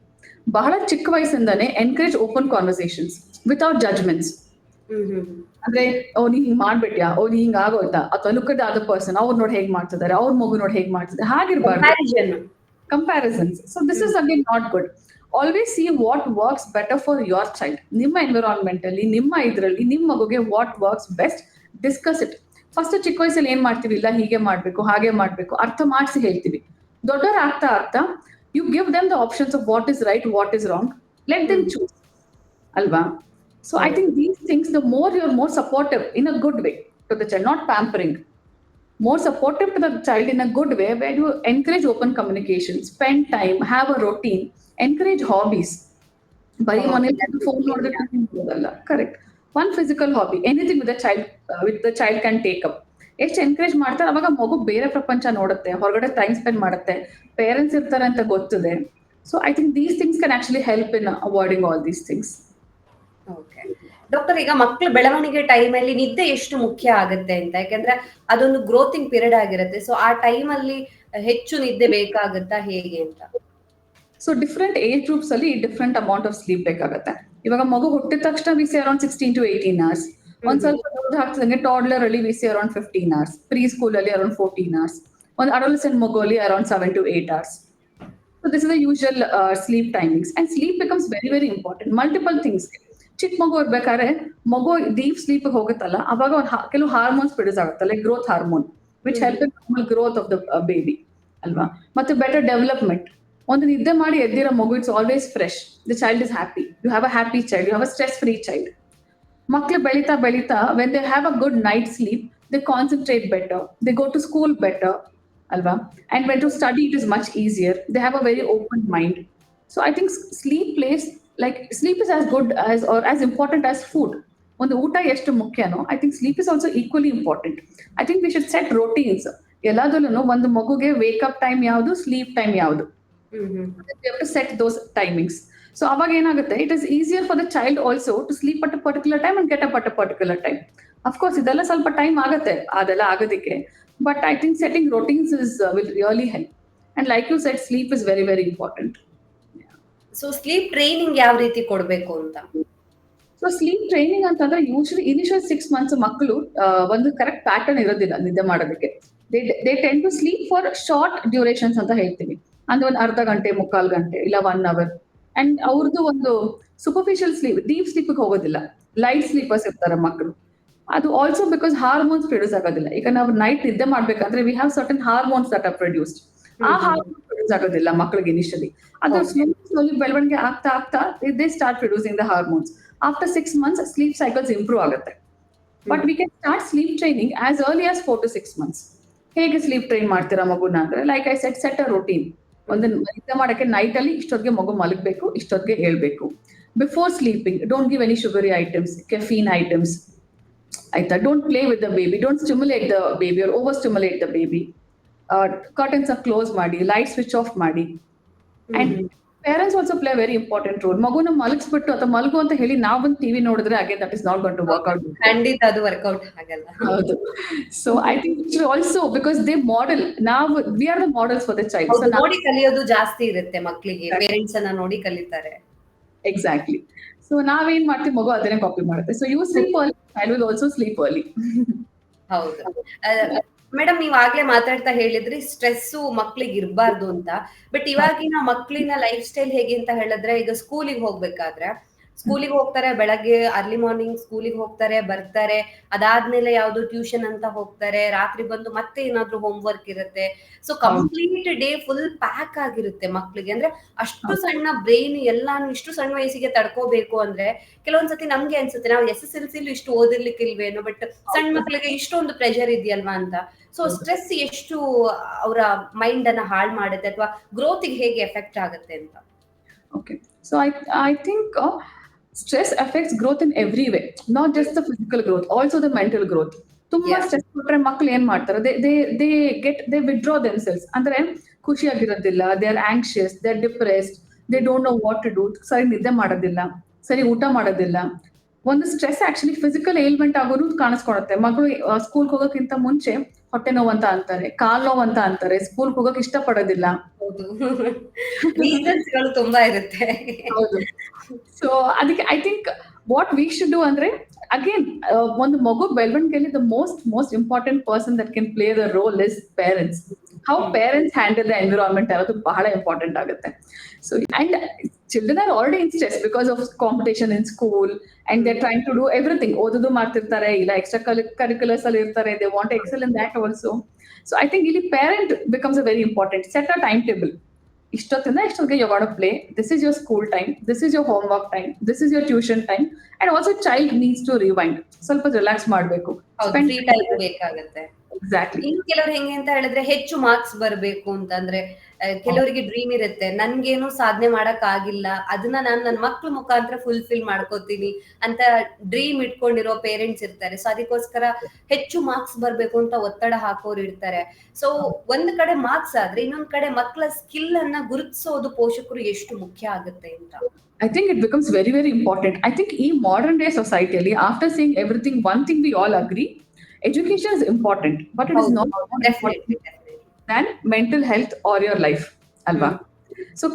ಬಹಳ ಚಿಕ್ಕ ವಯಸ್ಸಿಂದಾನೆ encourage open conversations without judgements. ಅಂದ್ರೆ ನೀ ಹಿಂಗ್ ಮಾಡ್ಬಿಟ್ಯಾ, ನೀ ಹಿಂಗ್ ಆಗೋಯ್ತಾ, ಅಥವಾ ಲುಕ್ ಅಟ್ ಅದರ್ ಪರ್ಸನ್, ಅವ್ರು ನೋಡಿ ಹೇಗ್ ಮಾಡ್ತಿದ್ದಾರೆ, ಅವ್ರ ಮಗು ನೋಡಿ ಹೇಗ್ ಮಾಡ್ತಿದ್ದಾರೆ, ಹಾಗಿರ್ಬಾರ್ದು. Comparisons. So this is again not good. Always see what works better for your child. ನಿಮ್ಮ ಎನ್ವಿರಾನ್ಮೆಂಟ್ ಅಲ್ಲಿ, ನಿಮ್ಮ ಇದ್ರಲ್ಲಿ ನಿಮ್ಮ ಮಗುಗೆ what works best, discuss it. First ಚಿಕ್ಕ ವಯಸ್ಸಲ್ಲಿ ಏನ್ ಮಾಡ್ತೀವಿ, ಇಲ್ಲ ಹೀಗೆ ಮಾಡ್ಬೇಕು ಹಾಗೆ ಮಾಡ್ಬೇಕು ಅರ್ಥ ಮಾಡಿಸಿ ಹೇಳ್ತೀವಿ. ದೊಡ್ಡವ್ರ ಆಗ್ತಾ you give them the options of what is right, what is wrong, let them choose, alva? So I think these things, the more you're more supportive in a good way to the child, not pampering, more supportive to the child in a good way, where you encourage open communication, spend time, have a routine, encourage hobbies. Bari money phone nodadalla, correct. One physical hobby, anything with the child can take up. ಎಷ್ಟು encourage ಮಾಡ್ತಾರೆ ಅವಾಗ ಮಗು ಬೇರೆ ಪ್ರಪಂಚ ನೋಡುತ್ತೆ, ಹೊರಗಡೆ time spend ಮಾಡುತ್ತೆ, parents ಇರ್ತಾರೆ ಅಂತ ಗೊತ್ತಿದೆ. So I think these things can actually help in avoiding all these things. Okay, doctor, ಈಗ ಮಕ್ಕಳ ಬೆಳವಣಿಗೆ ಟೈಮ್ ಅಲ್ಲಿ ನಿದ್ದೆ ಎಷ್ಟು ಮುಖ್ಯ ಆಗುತ್ತೆ ಅಂತ, ಯಾಕಂದ್ರೆ ಅದೊಂದು ಗ್ರೋತಿಂಗ್ ಪೀರಿಯಡ್ ಆಗಿರುತ್ತೆ. ಸೊ ಆ ಟೈಮ್ ಅಲ್ಲಿ ಹೆಚ್ಚು ನಿದ್ದೆ ಬೇಕಾಗುತ್ತಾ ಹೇಗೆ ಅಂತ? ಸೊ ಡಿಫ್ರೆಂಟ್ ಏಜ್ ಗ್ರೂಪ್ಸ್ ಅಲ್ಲಿ ಡಿಫ್ರೆಂಟ್ ಅಮೌಂಟ್ ಆಫ್ ಸ್ಲೀಪ್ ಬೇಕಾಗುತ್ತೆ. ಇವಾಗ ಮಗು ಹುಟ್ಟಿದ ತಕ್ಷಣ we see around 16 to 18 hours. ಒಂದ್ ಸ್ವಲ್ಪ ದೊಡ್ಡ ಆಗ್ತದಂಗೆ ಟಾಡ್ಲರ್ ಅಲ್ಲಿ we see around 15 hours, preschool ಅಲ್ಲಿ ಅರೌಂಡ್ 14 hours, ಒಂದು ಅಡೋಲಸೆಂಟ್ ಮಗು ಅಲ್ಲಿ around 7 to 8 hours. So this is the usual sleep timings, and sleep becomes very very important. Multiple things. ಚಿಕ್ಕ ಮಗು ಇರ್ಬೇಕಾದ್ರೆ ಮಗು ಡೀಪ್ ಸ್ಲೀಪ್ ಹೋಗುತ್ತಲ್ಲ, ಅವಾಗ ಕೆಲವು ಹಾರ್ಮೋನ್ಸ್ ಪ್ರೊಡ್ಯೂಸ್ ಆಗುತ್ತೆ, like growth hormone which help in normal growth of the baby ಅಲ್ವಾ. ಮತ್ತೆ ಬೆಟರ್ ಡೆವಲಪ್ಮೆಂಟ್. ಒಂದು ನಿದ್ದೆ ಮಾಡಿ ಎದ್ದಿರೋ ಮಗು it's always fresh, the child is happy, you have a happy child, you have a stress free child. ಮಕ್ಳು ಬೆಳೀತಾ ಬೆಳೀತಾ when they have a good night sleep, they concentrate better, they go to school better ಅಲ್ವಾ. And when to study it is much easier, they have a very open mind. So I think sleep plays, like sleep is as good as or as important as food. ಒಂದು ಊಟ ಎಷ್ಟು ಮುಖ್ಯನೋ I think sleep is also equally important. I think we should set routines. ಎಲ್ಲದಲ್ಲೂ ಒಂದು ಮಗುಗೆ wake up time ಯಾವುದು, sleep time ಯಾವುದು, set those timings. So ಅವಾಗ ಏನಾಗುತ್ತೆ, it is easier for the child also to sleep at a particular time and get up at a particular time. Of course ಇದೆಲ್ಲ ಸ್ವಲ್ಪ time ಆಗುತ್ತೆ ಅದೆಲ್ಲ ಆಗೋದಕ್ಕೆ, but I think setting routines will really help. And like you said, sleep is very very important. So sleep training ಯಾವ ರೀತಿ ಕೊಡ್ಬೇಕು ಅಂತ? So sleep training ಅಂತಂದ್ರೆ ಯೂಶಲಿ ಇನಿಷಿಯಲ್ 6 months ಮಕ್ಕಳು ಒಂದು ಕರೆಕ್ಟ್ ಪ್ಯಾಟರ್ನ್ ಇರೋದಿಲ್ಲ ನಿದ್ದೆ ಮಾಡೋದಕ್ಕೆ. They tend to sleep for short durations ಅಂತ ಹೇಳ್ತೀವಿ, ಅಂದ್ರೆ ಒಂದು ಅರ್ಧ ಗಂಟೆ, ಮುಕ್ಕಾಲು ಗಂಟೆ, ಇಲ್ಲ 1 hour. ಅಂಡ್ ಅವ್ರದ್ದು ಒಂದು ಸೂಪರ್ಫಿಷಿಯಲ್ ಸ್ಲೀಪ್, ಡೀಪ್ ಸ್ಲೀಪ್ ಹೋಗೋದಿಲ್ಲ, ಲೈಟ್ ಸ್ಲೀಪರ್ಸ್ ಇರ್ತಾರೆ ಮಕ್ಕಳು. ಅದು ಆಲ್ಸೋ ಬಿಕಾಸ್ ಹಾರ್ಮೋನ್ಸ್ ಪ್ರೊಡ್ಯೂಸ್ ಆಗೋದಿಲ್ಲ. ಈಗ ನಾವು ನೈಟ್ ನಿದ್ದೆ ಮಾಡ್ಬೇಕಂದ್ರೆ we have certain hormones that are produced. ಆ ಹಾರ್ಮೋನ್ ಪ್ರೊಡ್ಯೂಸ್ ಆಗೋದಿಲ್ಲ ಮಕ್ಕಳಿಗೆ ಇನಿಷಿಯಲಿ. ಅದು ಸ್ಲೋಲಿ ಬೆಳವಣಿಗೆ ಆಗ್ತಾ ಆಗ್ತಾ they start producing the hormones. After 6 months sleep cycles improve ಆಗುತ್ತೆ. But we can start sleep training as early as 4 to 6 months. ಹೇಗೆ sleep train ಮಾಡ್ತೀರಾ ಮಗುನ ಅಂದ್ರೆ, like I set a routine. ಒಂದು ನಿದ್ದೆ ಮಾಡಕ್ಕೆ ನೈಟ್ ಅಲ್ಲಿ ಇಷ್ಟೊತ್ತಿಗೆ ಮಗು ಮಲಗಬೇಕು, ಇಷ್ಟೊತ್ತಿಗೆ ಹೇಳ್ಬೇಕು. Before sleeping don't give any sugary items, caffeine items ಆಯ್ತಾ. Don't play with the baby, don't stimulate the baby or over stimulate the baby. Curtains close ಮಾಡಿ, ಲೈಟ್ ಸ್ವಿಚ್ ಆಫ್ ಮಾಡಿ. And parents also play very important role. ಮಗುನ ಮಲಗಿಸ್ಬಿಟ್ಟು ಅಥವಾ ಮಲಗು ಅಂತ ಹೇಳಿ ನಾವು ಒಂದು ಟಿವಿ ನೋಡಿದ್ರೆ again that is not going to work out. ಖಂಡಿತ ಅದು ವರ್ಕೌಟ್ ಆಗಲ್ಲ. ಹೌದು. So I think also because they model, ನಾವು we are the models for the child. So ನೋಡಿ ಕಲಿಯೋದು ಜಾಸ್ತಿ ಇರುತ್ತೆ ಮಕ್ಕಳಿಗೆ, ಪೇರೆಂಟ್ಸ್ ಅನ್ನ ನೋಡಿ ಕಲಿತಾರೆ. ಎಕ್ಸಾಕ್ಟ್ಲಿ. ಸೊ ನಾವೇನ್ ಮಾಡ್ತೀವಿ, ಮಗು ಅದನ್ನೇ ಕಾಪಿ ಮಾಡುತ್ತೆ. So you sleep early, child will also sleep early. ಹೌದು ಮೇಡಮ್, ನೀವ್ ಆಗ್ಲೇ ಮಾತಾಡ್ತಾ ಹೇಳಿದ್ರಿ ಸ್ಟ್ರೆಸ್ ಮಕ್ಳಿಗೆ ಇರಬಾರ್ದು ಅಂತ. ಬಟ್ ಇವಾಗಿನ ಮಕ್ಳಿನ ಲೈಫ್ ಸ್ಟೈಲ್ ಹೇಗೆ ಅಂತ ಹೇಳಿದ್ರೆ, ಈಗ ಸ್ಕೂಲಿಗೆ ಹೋಗ್ಬೇಕಾದ್ರೆ ಸ್ಕೂಲಿಗೆ ಹೋಗ್ತಾರೆ, ಬೆಳಗ್ಗೆ ಅರ್ಲಿ ಮಾರ್ನಿಂಗ್ ಸ್ಕೂಲಿಗೆ ಹೋಗ್ತಾರೆ, ಬರ್ತಾರೆ, ಅದಾದ್ಮೇಲೆ ಯಾವ್ದು ಟ್ಯೂಷನ್ ಅಂತ ಹೋಗ್ತಾರೆ, ರಾತ್ರಿ ಬಂದು ಮತ್ತೆ ಏನಾದ್ರು ಹೋಮ್ ವರ್ಕ್ ಇರುತ್ತೆ. So complete day full pack ಆಗಿರುತ್ತೆ ಮಕ್ಳಿಗೆ. ಅಂದ್ರೆ ಅಷ್ಟು ಸಣ್ಣ ಬ್ರೈನ್ ಎಲ್ಲಾನು ಇಷ್ಟು ಸಣ್ಣ ವಯಸ್ಸಿಗೆ ತಡ್ಕೋಬೇಕು ಅಂದ್ರೆ ಕೆಲವೊಂದ್ಸತಿ ನಮ್ಗೆ ಅನ್ಸುತ್ತೆ ನಾವು SSLC ಇಷ್ಟು ಓದಿರ್ಲಿಕ್ಕಿಲ್ವೇನೋ, ಬಟ್ ಸಣ್ಣ ಮಕ್ಳಿಗೆ ಇಷ್ಟೊಂದು ಪ್ರೆಷರ್ ಇದೆಯಲ್ವಾ ಅಂತ. ಸೊ ಸ್ಟ್ರೆಸ್ ಎಷ್ಟು ಅವರ ಮೈಂಡ್ ಅನ್ನ ಹಾಳು ಮಾಡುತ್ತೆ ಅಥವಾ ಗ್ರೋತಿಗೆ ಹೇಗೆ ಎಫೆಕ್ಟ್ ಆಗುತ್ತೆ ಅಂತ? Okay, so I think stress affects growth in every way, not just the physical growth, also the mental growth. ತುಂಬಾ ಸ್ಟ್ರೆಸ್ ಕೊಟ್ರೆ ಮಕ್ಳು ಏನ್ ಮಾಡ್ತಾರೆ, ದೇ ವಿಡ್ರಾ ದೆಮ್ಸೆಲ್ಸ್. ಅಂದ್ರೆ ಖುಷಿಯಾಗಿರೋದಿಲ್ಲ, they are anxious, they are depressed, they don't know what to do. ಸರಿ ನಿದ್ದೆ ಮಾಡೋದಿಲ್ಲ, ಸರಿ ಊಟ ಮಾಡೋದಿಲ್ಲ. ಒಂದು ಸ್ಟ್ರೆಸ್ ಆಕ್ಚುಲಿ ಫಿಸಿಕಲ್ ಏಲ್ಮೆಂಟ್ ಆಗೋದು ಕಾಣಿಸ್ಕೊಳುತ್ತೆ. ಮಗಳು ಸ್ಕೂಲ್ಗೆ ಹೋಗೋಕ್ಕಿಂತ ಮುಂಚೆ ಹೊಟ್ಟೆ ನೋವು ಅಂತ ಅಂತಾರೆ, ಕಾಲ್ ನೋವು ಅಂತ ಅಂತಾರೆ, ಸ್ಕೂಲ್ಗೆ ಹೋಗಕ್ ಇಷ್ಟ ಪಡೋದಿಲ್ಲ. ಹೌದು, ರೀಸನ್ಸ್ಗಳು ತುಂಬಾ ಇರುತ್ತೆ. ಹೌದು. ಸೊ ಅದಕ್ಕೆ I think what we should do ಅಂದ್ರೆ, ಅಗೇನ್ ಒಂದು ಮಗು ಬೆಳವಣಿಗೆಯಲ್ಲಿ the most important person that can play the role is parents. How parents handle the environment ಅನ್ನೋದು ಬಹಳ ಇಂಪಾರ್ಟೆಂಟ್ ಆಗುತ್ತೆ. So and children are already in stress because of competition in school and they're trying to do everything. ಓದೋದು ಮಾಡ್ತಿರ್ತಾರೆ, ಇಲ್ಲ extra ಕರಿಕ್ಯುಲರ್ಸ್ ಅಲ್ಲಿ ಇರ್ತಾರೆ, they want to excel in that also. So I think ಇಲ್ಲಿ parent becomes a very important. Set a timetable. ಇಷ್ಟೊತ್ತಿಂದ ಇಷ್ಟೊತ್ತಿಗೆ you got to play. This is your school time. This is your homework time. This is your tuition time. And also child needs to rewind. ಸ್ವಲ್ಪ relax ಮಾಡಬೇಕು. Free time ಬೇಕಾಗುತ್ತೆ. Exactly. ಇನ್ನು ಕೆಲವ್ರು ಹೆಂಗೆ ಅಂತ ಹೇಳಿದ್ರೆ ಹೆಚ್ಚು ಮಾರ್ಕ್ಸ್ ಬರಬೇಕು ಅಂತಂದ್ರೆ, ಕೆಲವರಿಗೆ ಡ್ರೀಮ್ ಇರುತ್ತೆ, ನನ್ಗೇನು ಸಾಧನೆ ಮಾಡಕ್ ಆಗಿಲ್ಲ, ಅದನ್ನ ನಾನು ನನ್ನ ಮಕ್ಳ ಮುಖಾಂತರ ಫುಲ್ಫಿಲ್ ಮಾಡ್ಕೋತೀನಿ ಅಂತ ಡ್ರೀಮ್ ಇಟ್ಕೊಂಡಿರೋ ಪೇರೆಂಟ್ಸ್ ಇರ್ತಾರೆ. ಸೊ ಅದಕ್ಕೋಸ್ಕರ ಹೆಚ್ಚು ಮಾರ್ಕ್ಸ್ ಬರ್ಬೇಕು ಅಂತ ಒತ್ತಡ ಹಾಕೋರು ಇರ್ತಾರೆ. ಸೊ ಒಂದ್ ಕಡೆ ಮಾರ್ಕ್ಸ್ ಆದ್ರೆ ಇನ್ನೊಂದ್ ಕಡೆ ಮಕ್ಕಳ ಸ್ಕಿಲ್ ಅನ್ನ ಗುರುತಿಸೋದು ಪೋಷಕರು ಎಷ್ಟು ಮುಖ್ಯ ಆಗುತ್ತೆ ಅಂತ. I think it becomes very, very important. I think in modern day society, after saying everything, one thing we all agree, education is important, but it is ಹೌದು not ಹೌದು more definitely important definitely. than mental health or your life. Alva. Hmm So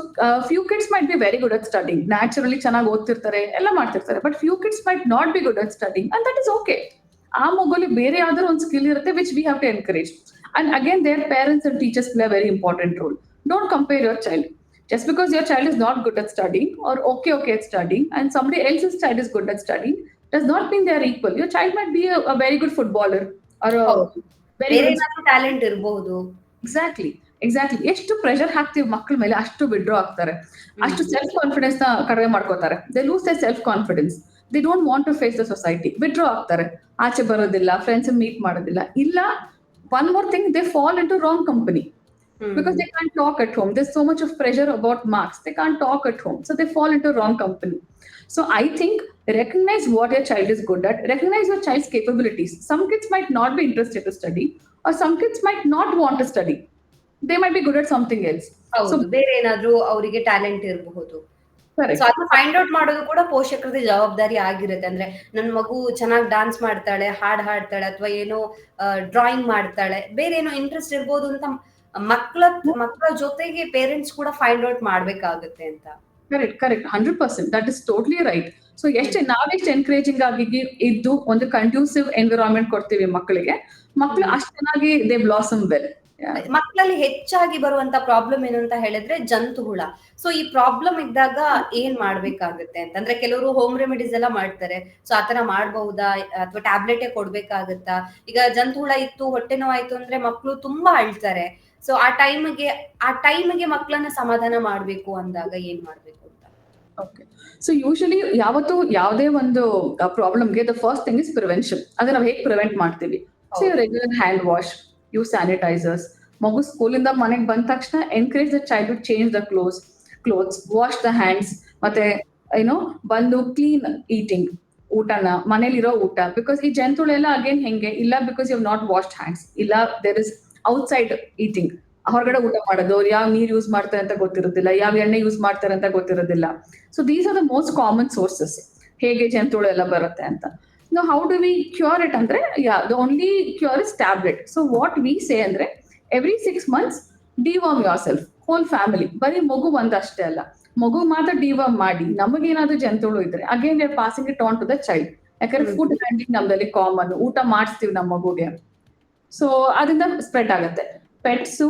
few kids might be very good at studying. Naturally, ಚೆನ್ನಾಗಿ ಓದ್ತಿರ್ತಾರೆ, ಎಲ್ಲ ಮಾಡ್ತಿರ್ತಾರೆ. But few kids might not be good at studying, and that is okay. ಆ ಮಗುಲಿ ಬೇರೆ ಯಾವ್ದಾದ್ರು ಒಂದು skill ಇರುತ್ತೆ which we have to encourage. And again, their parents and teachers play a very important role. Don't compare your child. Just because your child is not good at studying or okay at studying, and somebody else's child is good at studying, does not mean they are equal. Your child might be a very good footballer or a ಹೌದು very ಬೇರೆ good. ಏನಾದ್ರು talent ಇರಬಹುದು. Exactly exactly ಎಷ್ಟು pressure ಹಾಕ್ತಿವಿ ಮಕ್ಕಳ ಮೇಲೆ ಅಷ್ಟು withdraw ಆಗ್ತಾರೆ, ಅಷ್ಟು ಹ್ಮ್ ಸೆಲ್ಫ್ ಕಾನ್ಫಿಡೆನ್ಸ್ ನ ಕಡಿಮೆ ಮಾಡ್ಕೋತಾರೆ. They lose the self confidence, they don't want to face the society, withdraw ಆಗ್ತಾರೆ, ಆಚೆ ಬರೋದಿಲ್ಲ, ಫ್ರೆಂಡ್ಸ್ ಮೀಟ್ ಮಾಡೋದಿಲ್ಲ. ಇಲ್ಲ, one more thing, they fall into wrong company because hmm they can't talk at home. There's so much of pressure about marks. They can't talk at home. So they fall into wrong company. So I think recognize what your child is good at. Recognize your child's capabilities. Some kids might not be interested to study, or some kids might not want to study. They might be good at something else. So ಹೌದು ಬೇರೆ ಏನಾದ್ರು ಅವರಿಗೆ talent ಇರಬಹುದು. So correct. ಅದನ್ನ find out ಮಾಡೋದು ಕೂಡ ಪೋಷಕರದೇ ಜವಾಬ್ದಾರಿ ಆಗಿರುತ್ತೆ. ಅಂದ್ರೆ ನನ್ ಮಗು ಚೆನ್ನಾಗಿ ಡಾನ್ಸ್ ಮಾಡ್ತಾಳೆ, ಹಾಡ್ ಹಾಡ್ತಾಳೆ, ಅಥವಾ ಏನೋ ಡ್ರಾಯಿಂಗ್ ಮಾಡ್ತಾಳೆ, ಬೇರೆ ಏನೋ ಇಂಟ್ರೆಸ್ಟ್ ಇರ್ಬೋದು ಅಂತ ಮಕ್ಕಳ ಮಕ್ಕಳ ಜೊತೆಗೆ ಪೇರೆಂಟ್ಸ್ ಕೂಡ ಫೈಂಡ್ ಔಟ್ ಮಾಡ್ಬೇಕಾಗುತ್ತೆ ಅಂತ. Correct. 100%. That is totally right. So ಎಷ್ಟು ನಾವೆಷ್ಟು ಎನ್ಕರೇಜಿಂಗ್ ಆಗಿ ಇದ್ದು ಒಂದು ಕಂಡ್ಯೂಸಿವ್ ಎನ್ವಿರಾನ್ಮೆಂಟ್ ಕೊಡ್ತೀವಿ ಮಕ್ಕಳಿಗೆ, ಮಕ್ಕಳು ಹ್ಮ್. ಅಷ್ಟು ಚೆನ್ನಾಗಿ ದೇ ಬ್ಲಾಸಮ್ ವೆಲ್. ಮಕ್ಕಳಲ್ಲಿ ಹೆಚ್ಚಾಗಿ ಬರುವಂತ ಪ್ರಾಬ್ಲಮ್ ಏನು ಅಂತ ಹೇಳಿದ್ರೆ ಜಂತು ಹುಳ. ಸೊ ಈ ಪ್ರಾಬ್ಲಮ್ ಇದ್ದಾಗ ಏನ್ ಮಾಡ್ಬೇಕಾಗುತ್ತೆ ಅಂತಂದ್ರೆ, ಕೆಲವರು ಹೋಮ್ ರೆಮಿಡೀಸ್ ಎಲ್ಲ ಮಾಡ್ತಾರೆ. ಸೊ ಆತರ ಮಾಡಬಹುದಾ ಅಥವಾ ಟ್ಯಾಬ್ಲೆಟೇ ಕೊಡ್ಬೇಕಾಗತ್ತಾ? ಈಗ ಜಂತು ಹುಳ ಇತ್ತು, ಹೊಟ್ಟೆ ನೋವಾಯ್ತು ಅಂದ್ರೆ ಮಕ್ಕಳು ತುಂಬಾ ಅಳ್ತಾರೆ. ಸೊ ಆ ಟೈಮ್ಗೆ ಮಕ್ಕಳನ್ನ ಸಮಾಧಾನ ಮಾಡ್ಬೇಕು ಅಂದಾಗ ಏನ್ ಮಾಡ್ಬೇಕು ಅಂತ? ಓಕೆ. ಸೊ ಯೂಶಲಿ ಯಾವತ್ತು ಯಾವುದೇ ಒಂದು ಪ್ರಾಬ್ಲಮ್ಗೆ the first thing is prevention. ಅದನ್ನ ನಾವು ಹೇಗೆ ಪ್ರಿವೆಂಟ್ ಮಾಡ್ತೀವಿ? ಸೊ ಹೌದು regular hand wash, use sanitisers. ಮಗು ಸ್ಕೂಲಿಂದ ಮನೆಗೆ ಬಂದ ತಕ್ಷಣ encourage the child to change the clothes, wash the hands, ಮತ್ತೆ ಏನೋ ಬಂದು ಕ್ಲೀನ್ ಈಟಿಂಗ್, ಊಟನ ಮನೇಲಿರೋ ಊಟ. ಬಿಕಾಸ್ ಈ ಜಂತುಳೆಲ್ಲ ಅಗೇನ್ ಹೆಂಗೆ ಇಲ್ಲ, because you not washed hands, ಇಲ್ಲ ದೇರ್ ಇಸ್ ಔಟ್ಸೈಡ್ ಈಟಿಂಗ್, ಹೊರಗಡೆ ಊಟ ಮಾಡೋದು, ಅವ್ರು ಯಾವ ನೀರು ಯೂಸ್ ಮಾಡ್ತಾರೆ ಅಂತ ಗೊತ್ತಿರೋದಿಲ್ಲ, ಯಾವ ಎಣ್ಣೆ ಯೂಸ್ ಮಾಡ್ತಾರೆ ಅಂತ ಗೊತ್ತಿರೋದಿಲ್ಲ. So these are the most common sources ಹೇಗೆ ಜಂತುಳು ಎಲ್ಲ ಬರುತ್ತೆ ಅಂತ. No how do we cure it ಅಂದ್ರೆ, the only cure is tablet. So what we say ಅಂದ್ರೆ, every 6 months deworm yourself, whole family. ಬರೀ ಮಗು ಒಂದಷ್ಟೇ ಅಲ್ಲ, ಮಗು ಮಾತ್ರ ಡಿವಾರ್ಮ್ ಮಾಡಿ ನಮಗೇನಾದ್ರೂ ಜಂತುಳು ಇದ್ರೆ again we are passing it on to the child. ಯಾಕಂದ್ರೆ ಫುಡ್ ಹ್ಯಾಂಡ್ಲಿಂಗ್ ನಮ್ದಲ್ಲಿ ಕಾಮನ್, ಊಟ ಮಾಡಿಸ್ತೀವಿ ನಮ್ಮ ಮಗುಗೆ. ಸೊ ಅದರಿಂದ ಸ್ಪ್ರೆಡ್ ಆಗುತ್ತೆ. ಪೆಟ್ಸು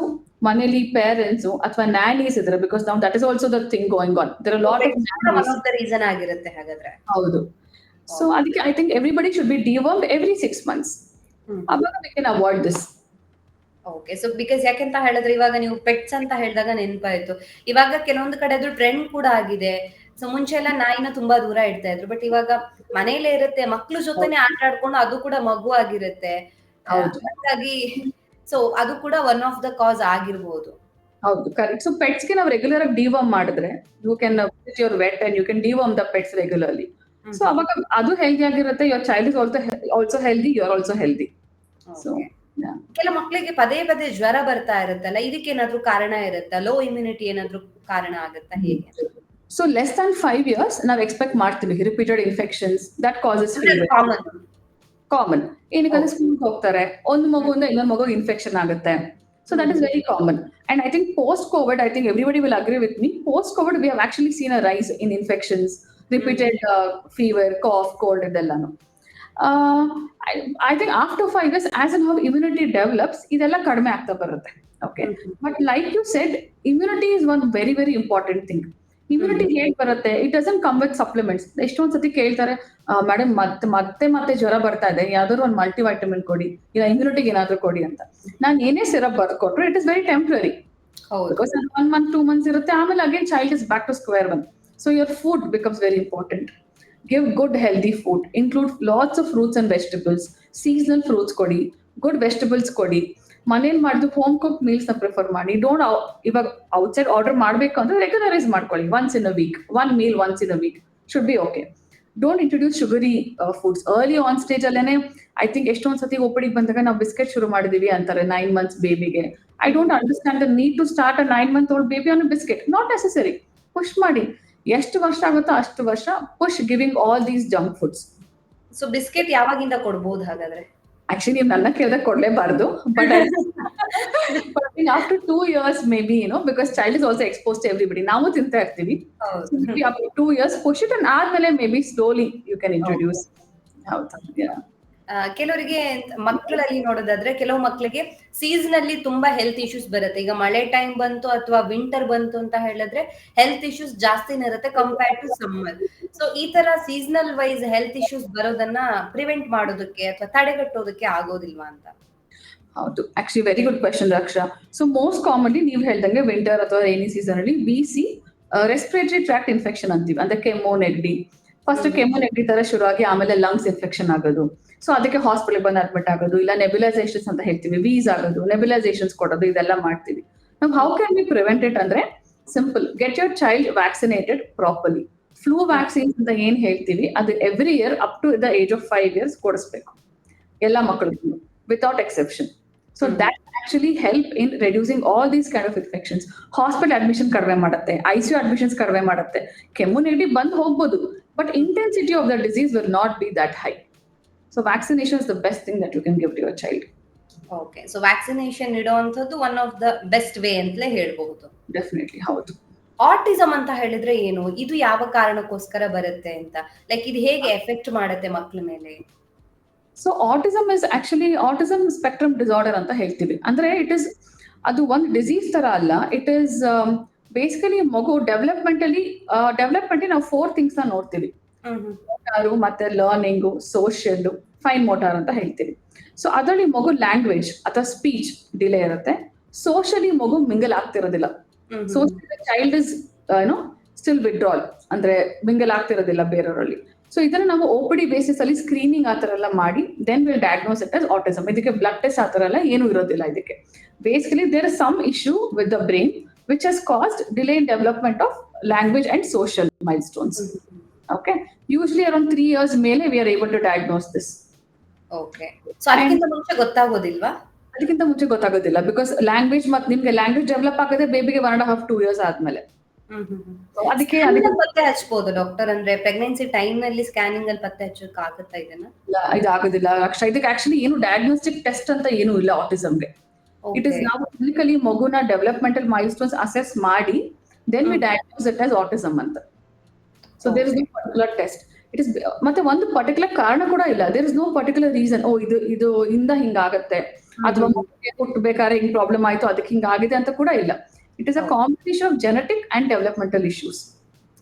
ಮನೇಲಿ ಪೇರೆಂಟ್ಸು ಅಥವಾ ನ್ಯಾನೀಸ್ ಇದ್ರೆ, ಬಿಕಾಸ್ ನಾವು that is also the thing going on, there are lot of one nannies. Of the reason ಆಗಿರುತ್ತೆ ಹಾಗಾದ್ರೆ. ಹೌದು. ಸೊ ಅದಕ್ಕೆ I think everybody should be dewormed every 6 months. ಅವಾಗ we can avoid this. Okay. So because ಯಾಕೆಂತ ಹೇಳಿದ್ರೆ, ಇವಾಗ ನೀವು pets ಅಂತ ಹೇಳಿದಾಗ ನೆನಪಾಯ್ತು, ಇವಾಗ ಕೆಲವೊಂದು ಕಡೆ ಅದು ಟ್ರೆಂಡ್ ಕೂಡ ಆಗಿದೆ. ಸೊ ಮುಂಚೆ ಎಲ್ಲ ನಾಯಿನ ತುಂಬಾ ದೂರ ಇಡ್ತಾ ಇದ್ರು, ಬಟ್ ಇವಾಗ ಮನೇಲೇ ಇರುತ್ತೆ, ಮಕ್ಳು ಜೊತೆನೆ ಆಟ ಆಡ್ಕೊಂಡು ಅದು ಕೂಡ ಮಗು ಆಗಿರುತ್ತೆ. ಹೌದು. ಹಾಗಾಗಿ ಸೊ ಅದು ಕೂಡ ಒನ್ ಆಫ್ ದ ಕಾಸ್ ಆಗಿರ್ಬೋದು. ಹೌದು, ಕರೆಕ್ಟ್. ಸೊ ಪೆಟ್ಸ್ಗೆ ನಾವು ರೆಗ್ಯುಲರ್ ಆಗಿ ಡಿವರ್ಮ್ ಮಾಡಿದ್ರೆ, you can visit your vet and you can deworm the pets regularly. So ಅವಾಗ ಅದು ಹೆಲ್ದಿ ಆಗಿರುತ್ತೆ, your child is also healthy, you are also healthy. So ಕೆಲ ಮಕ್ಕಳಿಗೆ ಪದೇ ಪದೇ ಜ್ವರ ಬರ್ತಾ ಇರುತ್ತಲ್ಲ, ಇದಕ್ಕೆ ಏನಾದ್ರೂ ಕಾರಣ ಇರುತ್ತಾ? ಲೋ ಇಮ್ಯುನಿಟಿ ಏನಾದ್ರೂ ಕಾರಣ ಆಗುತ್ತಾ, ಹೇಗೆ? ಸೊ ಲೆಸ್ ದನ್ 5 years ನಾವು ಎಕ್ಸ್ಪೆಕ್ಟ್ ಮಾಡ್ತೀವಿ repeated infections that causes fever. Common. ಏನಕ್ಕಂದ್ರೆ ಸ್ಕೂಲ್ಗೆ ಹೋಗ್ತಾರೆ, ಒಂದು ಮಗುವಿಂದ ಇನ್ನೊಂದು ಮಗು ಇನ್ಫೆಕ್ಷನ್ ಆಗುತ್ತೆ. So that is very common. And I think post Covid, I think everybody will agree with me, post Covid we have actually seen a rise in infections, repeated fever, cough, cold ಇದೆಲ್ಲಾನು. I think after 5 years as and how immunity develops, ಇದೆಲ್ಲ ಕಡಿಮೆ ಆಗ್ತಾ ಬರುತ್ತೆ. Okay. But like you said, immunity is one very very important thing. Immunity ಹೇಗೆ ಬರುತ್ತೆ? It doesn't come with supplements. ಎಷ್ಟೊಂದ್ ಸತಿ ಕೇಳ್ತಾರೆ, ಮೇಡಮ್ ಮತ್ತೆ ಜ್ವರ ಬರ್ತಾ ಇದೆ, ಯಾವ್ದಾದ್ರು ಒಂದು ಮಲ್ಟಿ ವೈಟಮಿನ್ ಕೊಡಿ, ಇಲ್ಲ ಇಮ್ಯುನಿಟಿಗೆ ಏನಾದ್ರು ಕೊಡಿ ಅಂತ. ನಾನು ಏನೇ ಸಿರಪ್ ಬರ್ಕೊಟ್ರು it is very temporary. Because 1 month 2 months ಇರುತ್ತೆ, ಆಮೇಲೆ again child is back to square one. So your food becomes very important. Give good healthy food. Include lots of fruits and vegetables. Seasonal fruits ಕೊಡಿ, good vegetables ಕೊಡಿ. ಮನೇಲಿ ಮಾಡಿದ್ದು home cook meals ನ prefer ಮಾಡಿ. Don't ಇವಾಗ outside order ಮಾಡ್ಬೇಕು ಅಂದ್ರೆ regularise ಮಾಡ್ಕೊಳ್ಳಿ. Once in a week, one meal once in a week should be okay. Don't introduce sugary foods early on stage ಅಲ್ಲೇನೆ. ಐ ಥಿಂಕ್ ಎಷ್ಟೊಂದ್ ಸತಿ ಒಬ್ಬಡಿಗೆ ಬಂದಾಗ ನಾವು ಬಿಸ್ಕೆಟ್ ಶುರು ಮಾಡಿದೀವಿ ಅಂತಾರೆ 9 months ಬೇಬಿಗೆ. I don't understand the need to start a 9 month old baby on a biscuit. Not necessary. Push ಮಾಡಿ. ಎಷ್ಟು ವರ್ಷ ಆಗುತ್ತೋ ಅಷ್ಟು ವರ್ಷ push giving all these junk foods. So biscuit ಯಾವಾಗಿಂದ ಕೊಡ್ಬೋದು ಹಾಗಾದ್ರೆ? ಆಕ್ಚುಲಿ ನೀವು ನನ್ನ ಕೇಳಿದಾಗ ಕೊಡ್ಲೇಬಾರ್ದು, but after 2 years maybe, because child is also exposed to everybody. ನಾವು ತಿಂತಾ ಇರ್ತೀವಿ. ಹೌದು. So maybe after 2 years push it, and ಆದ್ಮೇಲೆ maybe slowly you can introduce. ಹೌದು. Yeah. ಕೆಲವರಿಗೆ ಮಕ್ಕಳಲ್ಲಿ ನೋಡೋದಾದ್ರೆ ಕೆಲವು ಮಕ್ಕಳಿಗೆ ಸೀಸನಲ್ಲಿ ತುಂಬಾ ಹೆಲ್ತ್ ಇಶ್ಯೂಸ್ ಬರುತ್ತೆ. ಈಗ ಮಳೆ ಟೈಮ್ ಬಂತು ಅಥವಾ ವಿಂಟರ್ ಬಂತು ಅಂತ ಹೇಳಿದ್ರೆ ಹೆಲ್ತ್ ಇಶ್ಯೂಸ್ ಜಾಸ್ತಿನೇ ಇರುತ್ತೆ ಕಂಪೇರ್ ಟು ಸಮ್ಮರ್. ಸೊ ಈ ತರ ಸೀಸನಲ್ ವೈಸ್ ಹೆಲ್ತ್ ಇಶ್ಯೂಸ್ ಬರೋದನ್ನ ಪ್ರಿವೆಂಟ್ ಮಾಡೋದಕ್ಕೆ ಅಥವಾ ತಡೆಗಟ್ಟೋದಕ್ಕೆ ಆಗೋದಿಲ್ವಾ ಅಂತ? ಹೌದು, actually very good question Raksha. So most commonly ನೀವು ಹೇಳ್ದಂಗೆ ವಿಂಟರ್ ಅಥವಾ ರೈನಿ ಸೀಸನ್ ಅಲ್ಲಿ BC ರೆಸ್ಪಿರೇಟರಿ ಟ್ರಾಕ್ಟ್ ಇನ್ಫೆಕ್ಷನ್ ಅಂತೀವಿ. ಅಂದ್ರೆ ಕೆಮ್ಮು ನೆಗಡಿ, ಫಸ್ಟ್ ಕೆಮ್ಮು ನೆಗಡಿ ತರ ಶುರು ಆಗಿ ಆಮೇಲೆ ಲಂಗ್ಸ್ ಇನ್ಫೆಕ್ಷನ್ ಆಗೋದು. ಸೊ ಅದಕ್ಕೆ ಹಾಸ್ಪಿಟಲ್ ಬಂದು ಅಡ್ಮಿಟ್ ಆಗೋದು, ಇಲ್ಲ ನೆಬ್ಯುಲೈಸೇಷನ್ಸ್ ಅಂತ ಹೇಳ್ತೀವಿ, ವೀಸ್ ಆಗೋದು, ನೆಬ್ಯುಲೈಸೇಷನ್ಸ್ ಕೊಡೋದು, ಇದೆಲ್ಲ ಮಾಡ್ತೀವಿ. ನಾವು how can we prevent it ಅಂದ್ರೆ simple, get your child vaccinated properly. Flu vaccines ಅಂತ ಏನ್ ಹೇಳ್ತೀವಿ ಅದು every year up to the age of 5 years ಕೊಡಿಸ್ಬೇಕು ಎಲ್ಲ ಮಕ್ಕಳಿಗೂ without exception. So that actually help in reducing all these kind of infections. Hospital admission ಕಡಿಮೆ ಮಾಡುತ್ತೆ, ICU admissions ಕಡಿಮೆ ಮಾಡುತ್ತೆ. ಕೆಮ್ಮು ನೆಗಡಿ ಬಂದು ಹೋಗ್ಬೋದು, but intensity of the disease will not be that high. So vaccination is the best thing that you can give to your child. Okay, so vaccination ಇಡುವಂತದ್ದು one of the best way ಅಂತಲೇ ಹೇಳ್ಬಹುದು. Definitely, ಹೌದು. Autism ಅಂತ ಹೇಳಿದ್ರೆ ಏನು? ಇದು ಯಾವ ಕಾರಣಕ್ಕೋಸ್ಕರ ಬರುತ್ತೆ ಅಂತ, ಲೈಕ್ ಇದು ಹೇಗೆ ಎಫೆಕ್ಟ್ ಮಾಡುತ್ತೆ ಮಕ್ಕಳ ಮೇಲೆ? ಸೊ autism spectrum disorder ಅಂತ ಹೇಳ್ತೀವಿ. ಅಂದ್ರೆ ಅದು ಒಂದು ಡಿಸೀಸ್ ತರ ಅಲ್ಲ. ಇಟ್ ಇಸ್ ಬೇಸಿಕಲಿ ಮಗು ಡೆವಲಪ್ಮೆಂಟಲಿ ನಾವು 4 ಥಿಂಗ್ಸ್ ನ ನೋಡ್ತೀವಿ. ಮೋಟಾರು, ಮತ್ತೆ ಲರ್ನಿಂಗು, ಸೋಷಿಯಲ್, ಫೈನ್ ಮೋಟಾರ್ ಅಂತ ಹೇಳ್ತೀವಿ. ಸೊ ಅದರಲ್ಲಿ ಮಗು ಲ್ಯಾಂಗ್ವೇಜ್ ಅಥವಾ ಸ್ಪೀಚ್ ಡಿಲೇ ಇರುತ್ತೆ. ಸೋಷಿಯಲಿ ಮಗು ಮಿಂಗಲ್ ಆಗ್ತಿರೋದಿಲ್ಲ. Socially child is still withdrawal, ಅಂದ್ರೆ ಮಿಂಗಲ್ ಆಗ್ತಿರೋದಿಲ್ಲ ಬೇರೆಯವರಲ್ಲಿ. ಸೊ ಇದನ್ನ ನಾವು OPD ಬೇಸಿಸ್ ಅಲ್ಲಿ ಸ್ಕ್ರೀನಿಂಗ್ ಆತರ ಎಲ್ಲ ಮಾಡಿ then will diagnose it as autism. ಇದಕ್ಕೆ ಬ್ಲಡ್ ಟೆಸ್ಟ್ ಆತರ ಎಲ್ಲ ಏನು ಇರೋದಿಲ್ಲ. ಇದಕ್ಕೆ basically there is some issue with the brain which has caused delay in development of language and social milestones. Okay, usually around 3 years ಮೇಲೆ we are able to diagnose this. Okay, so ಅದಕ್ಕಿಂತ ಮುಂಚೆ ಗೊತ್ತಾಗೋದಿಲ್ವಾ? ಅದಕ್ಕಿಂತ ಮುಂಚೆ ಗೊತ್ತಾಗೋದಿಲ್ಲ, because language ಮತ್ತೆ ನಿಮ್ಗೆ language develop ಆಗೋದೇ ಬೇಬಿಗೆ 1.5 2 years ಆದ್ಮೇಲೆ. ಅದಕ್ಕೆ ಪತ್ತೆ ಹಚ್ಬೋದು ಡಾಕ್ಟರ್, ಅಂದ್ರೆ ಪ್ರೆಗ್ನೆನ್ಸಿ ಟೈಮ್ ನಲ್ಲಿ ಸ್ಕ್ಯಾನಿಂಗ್ ಅಲ್ಲಿ ಪತ್ತೆ ಹಚ್ಚೋಕೆ ಆಗುತ್ತಾ ಇದನ್ನ? ಇದು ಆಗೋದಿಲ್ಲ ರಕ್ಷಾ. ಇದಕ್ಕೆ ಆಕ್ಚುಲಿ ಏನು ಡಯಾಗ್ನೋಸ್ಟಿಕ್ ಟೆಸ್ಟ್ ಅಂತ ಏನು ಇಲ್ಲ ಆಟಿಸಮ್ಗೆ. ಇಟ್ ಇಸ್ ನಾವು ಕ್ಲಿನಿಕಲಿ ಮಗುನ ಡೆವಲಪ್ಮೆಂಟಲ್ ಮೈಲ್ಸ್ಟೋನ್ಸ್ ಅಸೆಸ್ ಮಾಡಿ then we diagnose it as autism ಅಂತ. So there is no particular test. It is ಮತ್ತೆ ಒಂದು ಪರ್ಟಿಕ್ಯುಲರ್ ಕಾರಣ ಕೂಡ ಇಲ್ಲ. There is no particular reason. ಇದು ಇಂದ ಹಿಂಗಾಗತ್ತೆ ಅಥವಾ ಹುಟ್ಟಬೇಕಾದ್ರೆ ಹಿಂಗ್ ಪ್ರಾಬ್ಲಮ್ ಆಯ್ತು ಅದಕ್ಕೆ ಹಿಂಗಾಗಿದೆ ಅಂತ ಕೂಡ ಇಲ್ಲ. It is a combination of genetic and developmental issues